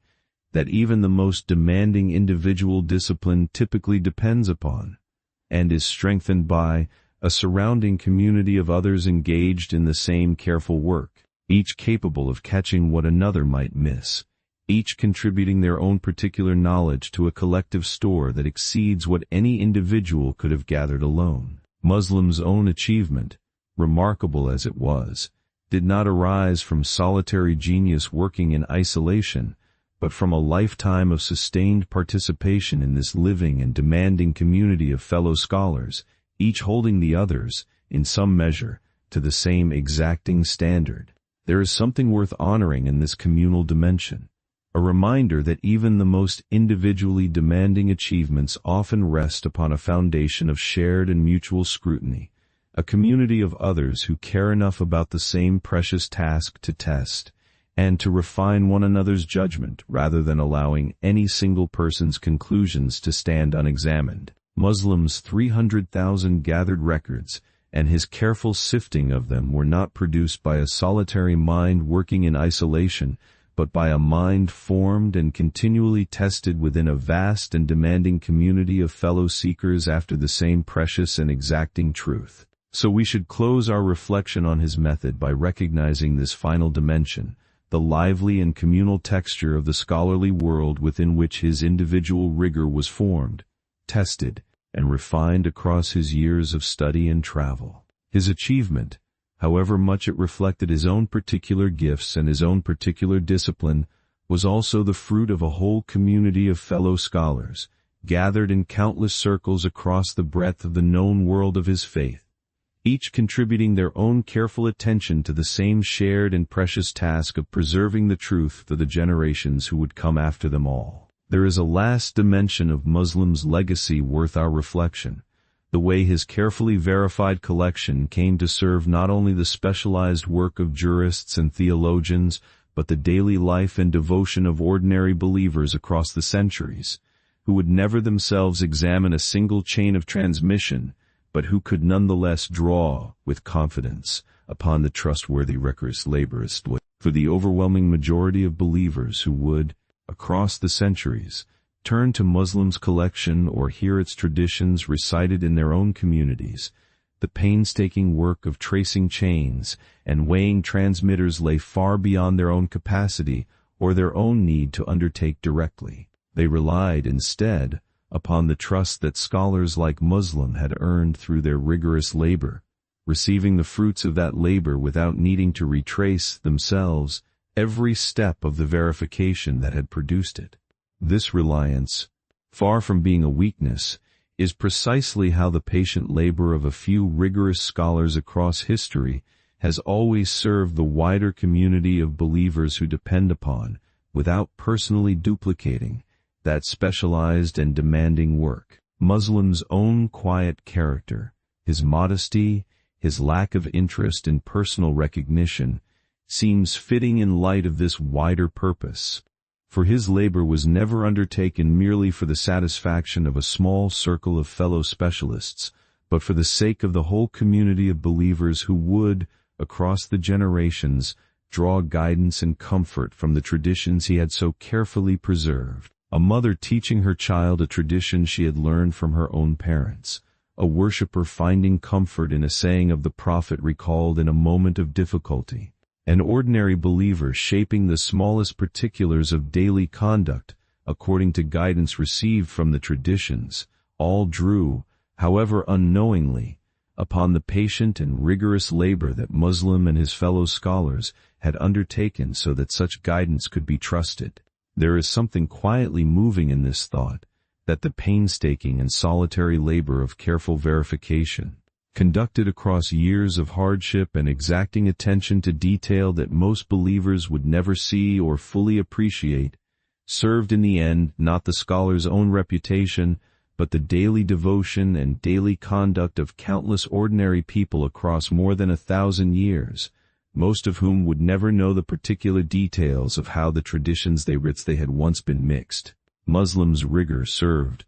that even the most demanding individual discipline typically depends upon, and is strengthened by, a surrounding community of others engaged in the same careful work, each capable of catching what another might miss, each contributing their own particular knowledge to a collective store that exceeds what any individual could have gathered alone. Muslim's own achievement, remarkable as it was, did not arise from solitary genius working in isolation, but from a lifetime of sustained participation in this living and demanding community of fellow scholars, each holding the others, in some measure, to the same exacting standard. There is something worth honoring in this communal dimension, a reminder that even the most individually demanding achievements often rest upon a foundation of shared and mutual scrutiny, a community of others who care enough about the same precious task to test, and to refine one another's judgment rather than allowing any single person's conclusions to stand unexamined. Muslim's 300,000 gathered records, and his careful sifting of them were not produced by a solitary mind working in isolation, but by a mind formed and continually tested within a vast and demanding community of fellow seekers after the same precious and exacting truth. So we should close our reflection on his method by recognizing this final dimension, the lively and communal texture of the scholarly world within which his individual rigor was formed, tested, and refined across his years of study and travel. His achievement, however much it reflected his own particular gifts and his own particular discipline, was also the fruit of a whole community of fellow scholars, gathered in countless circles across the breadth of the known world of his faith, each contributing their own careful attention to the same shared and precious task of preserving the truth for the generations who would come after them all. There is a last dimension of Muslim's legacy worth our reflection, the way his carefully verified collection came to serve not only the specialized work of jurists and theologians, but the daily life and devotion of ordinary believers across the centuries, who would never themselves examine a single chain of transmission, but who could nonetheless draw, with confidence, upon the trustworthy records laborist for the overwhelming majority of believers who would, across the centuries, turn to Muslim's collection or hear its traditions recited in their own communities. The painstaking work of tracing chains and weighing transmitters lay far beyond their own capacity or their own need to undertake directly. They relied, instead, upon the trust that scholars like Muslim had earned through their rigorous labor, receiving the fruits of that labor without needing to retrace, themselves, every step of the verification that had produced it. This reliance, far from being a weakness, is precisely how the patient labor of a few rigorous scholars across history has always served the wider community of believers who depend upon, without personally duplicating, that specialized and demanding work. Muslim's own quiet character, his modesty, his lack of interest in personal recognition, seems fitting in light of this wider purpose. For his labor was never undertaken merely for the satisfaction of a small circle of fellow specialists, but for the sake of the whole community of believers who would, across the generations, draw guidance and comfort from the traditions he had so carefully preserved. A mother teaching her child a tradition she had learned from her own parents, a worshipper finding comfort in a saying of the Prophet recalled in a moment of difficulty, an ordinary believer shaping the smallest particulars of daily conduct according to guidance received from the traditions, all drew, however unknowingly, upon the patient and rigorous labor that Muslim and his fellow scholars had undertaken so that such guidance could be trusted. There is something quietly moving in this thought, that the painstaking and solitary labor of careful verification, conducted across years of hardship and exacting attention to detail that most believers would never see or fully appreciate, served in the end not the scholar's own reputation, but the daily devotion and daily conduct of countless ordinary people across more than 1,000 years, most of whom would never know the particular details of how the traditions they had once been mixed. Muslim's rigor served,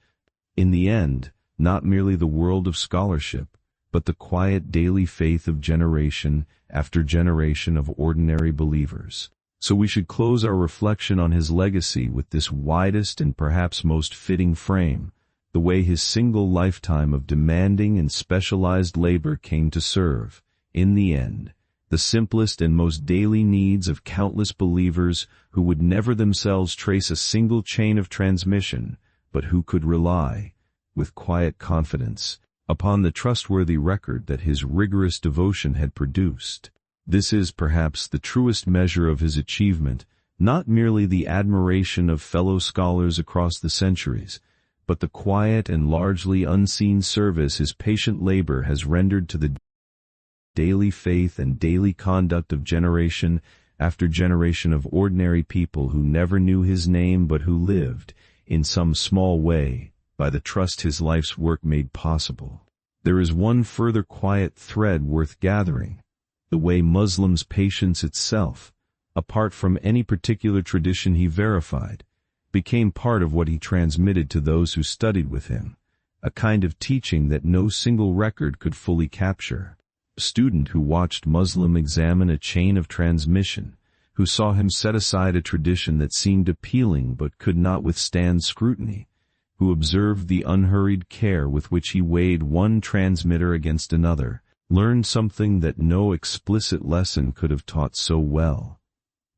in the end, not merely the world of scholarship, but the quiet daily faith of generation after generation of ordinary believers. So we should close our reflection on his legacy with this widest and perhaps most fitting frame, the way his single lifetime of demanding and specialized labor came to serve, in the end, the simplest and most daily needs of countless believers who would never themselves trace a single chain of transmission, but who could rely, with quiet confidence, upon the trustworthy record that his rigorous devotion had produced. This is perhaps the truest measure of his achievement, not merely the admiration of fellow scholars across the centuries, but the quiet and largely unseen service his patient labor has rendered to the daily faith and daily conduct of generation after generation of ordinary people who never knew his name but who lived, in some small way, by the trust his life's work made possible. There is one further quiet thread worth gathering, the way Muslim's patience itself, apart from any particular tradition he verified, became part of what he transmitted to those who studied with him, a kind of teaching that no single record could fully capture. A student who watched Muslim examine a chain of transmission, who saw him set aside a tradition that seemed appealing but could not withstand scrutiny, who observed the unhurried care with which he weighed one transmitter against another, learned something that no explicit lesson could have taught so well.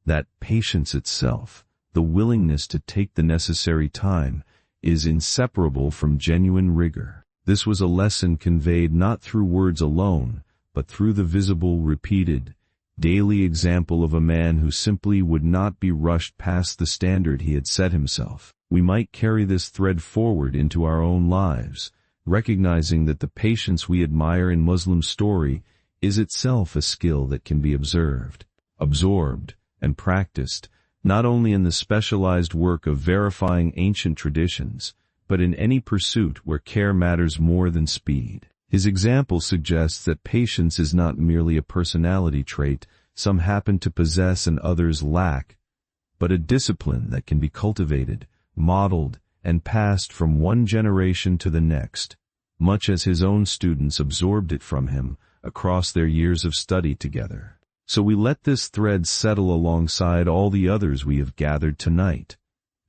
That patience itself, the willingness to take the necessary time, is inseparable from genuine rigor. This was a lesson conveyed not through words alone, but through the visible, repeated, daily example of a man who simply would not be rushed past the standard he had set himself. We might carry this thread forward into our own lives, recognizing that the patience we admire in Muslim story is itself a skill that can be observed, absorbed, and practiced, not only in the specialized work of verifying ancient traditions, but in any pursuit where care matters more than speed. His example suggests that patience is not merely a personality trait some happen to possess and others lack, but a discipline that can be cultivated, modeled, and passed from one generation to the next, much as his own students absorbed it from him across their years of study together. So we let this thread settle alongside all the others we have gathered tonight: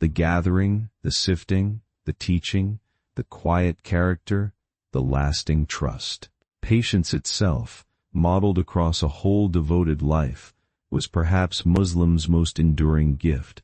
the gathering, the sifting, the teaching, the quiet character, the lasting trust. Patience itself, modeled across a whole devoted life, was perhaps Muslim's most enduring gift,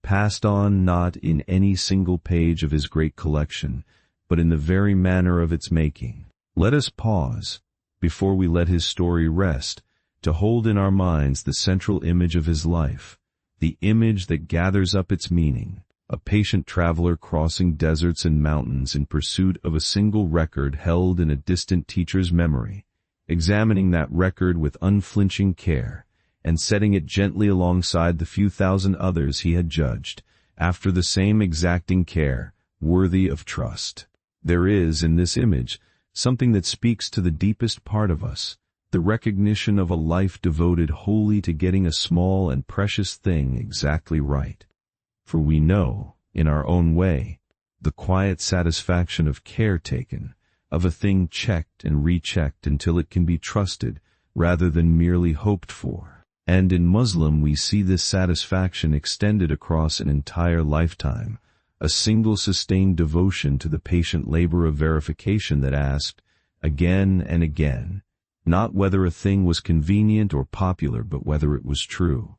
passed on not in any single page of his great collection, but in the very manner of its making. Let us pause, before we let his story rest, to hold in our minds the central image of his life, the image that gathers up its meaning, a patient traveler crossing deserts and mountains in pursuit of a single record held in a distant teacher's memory, examining that record with unflinching care, and setting it gently alongside the few thousand others he had judged, after the same exacting care, worthy of trust. There is, in this image, something that speaks to the deepest part of us, the recognition of a life devoted wholly to getting a small and precious thing exactly right. For we know, in our own way, the quiet satisfaction of care taken, of a thing checked and rechecked until it can be trusted, rather than merely hoped for. And in Muslim we see this satisfaction extended across an entire lifetime, a single sustained devotion to the patient labor of verification that asked, again and again, not whether a thing was convenient or popular but whether it was true.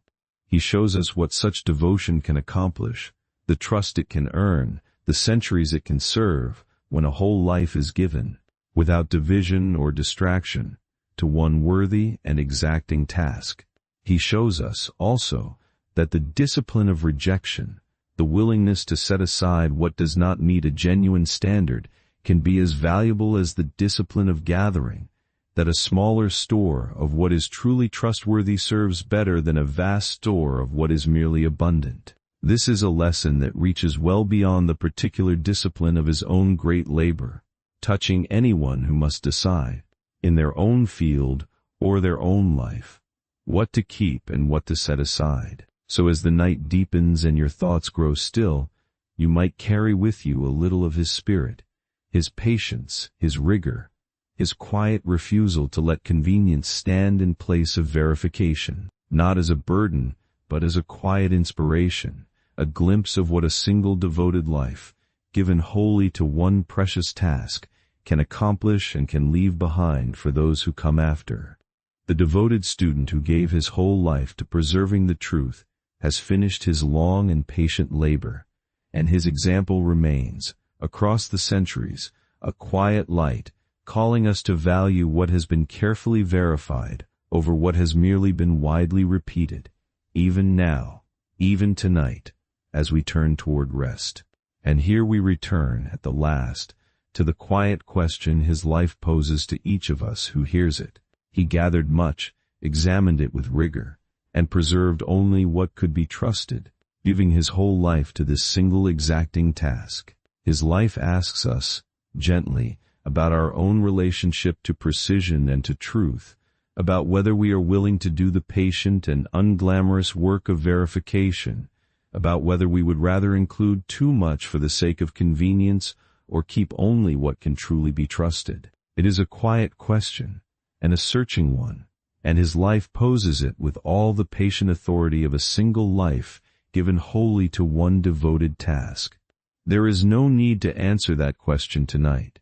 He shows us what such devotion can accomplish, the trust it can earn, the centuries it can serve, when a whole life is given, without division or distraction, to one worthy and exacting task. He shows us, also, that the discipline of rejection, the willingness to set aside what does not meet a genuine standard, can be as valuable as the discipline of gathering, that a smaller store of what is truly trustworthy serves better than a vast store of what is merely abundant. This is a lesson that reaches well beyond the particular discipline of his own great labor, touching anyone who must decide, in their own field or their own life, what to keep and what to set aside. So as the night deepens and your thoughts grow still, you might carry with you a little of his spirit, his patience, his rigor, his quiet refusal to let convenience stand in place of verification, not as a burden, but as a quiet inspiration, a glimpse of what a single devoted life, given wholly to one precious task, can accomplish and can leave behind for those who come after. The devoted student who gave his whole life to preserving the truth has finished his long and patient labor, and his example remains, across the centuries, a quiet light, calling us to value what has been carefully verified over what has merely been widely repeated, even now, even tonight, as we turn toward rest. And here we return, at the last, to the quiet question his life poses to each of us who hears it. He gathered much, examined it with rigor, and preserved only what could be trusted, giving his whole life to this single exacting task. His life asks us, gently, about our own relationship to precision and to truth, about whether we are willing to do the patient and unglamorous work of verification, about whether we would rather include too much for the sake of convenience or keep only what can truly be trusted. It is a quiet question, and a searching one, and his life poses it with all the patient authority of a single life given wholly to one devoted task. There is no need to answer that question tonight.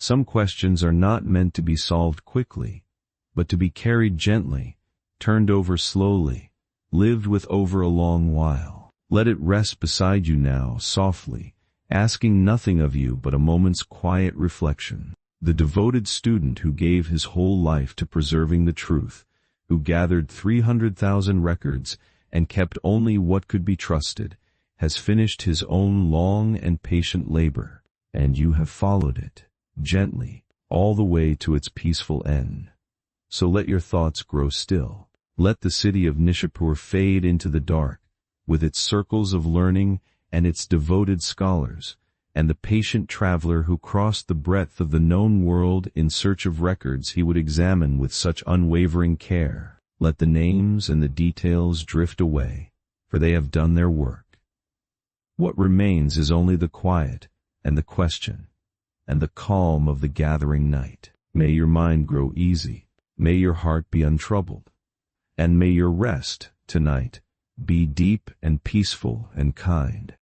Some questions are not meant to be solved quickly, but to be carried gently, turned over slowly, lived with over a long while. Let it rest beside you now, softly, asking nothing of you but a moment's quiet reflection. The devoted student who gave his whole life to preserving the truth, who gathered 300,000 records and kept only what could be trusted, has finished his own long and patient labor, and you have followed it, gently, all the way to its peaceful end. So let your thoughts grow still. Let the city of Nishapur fade into the dark, with its circles of learning and its devoted scholars, and the patient traveler who crossed the breadth of the known world in search of records he would examine with such unwavering care. Let the names and the details drift away, for they have done their work. What remains is only the quiet, and the question, and the calm of the gathering night. May your mind grow easy, may your heart be untroubled, and may your rest, tonight, be deep and peaceful and kind.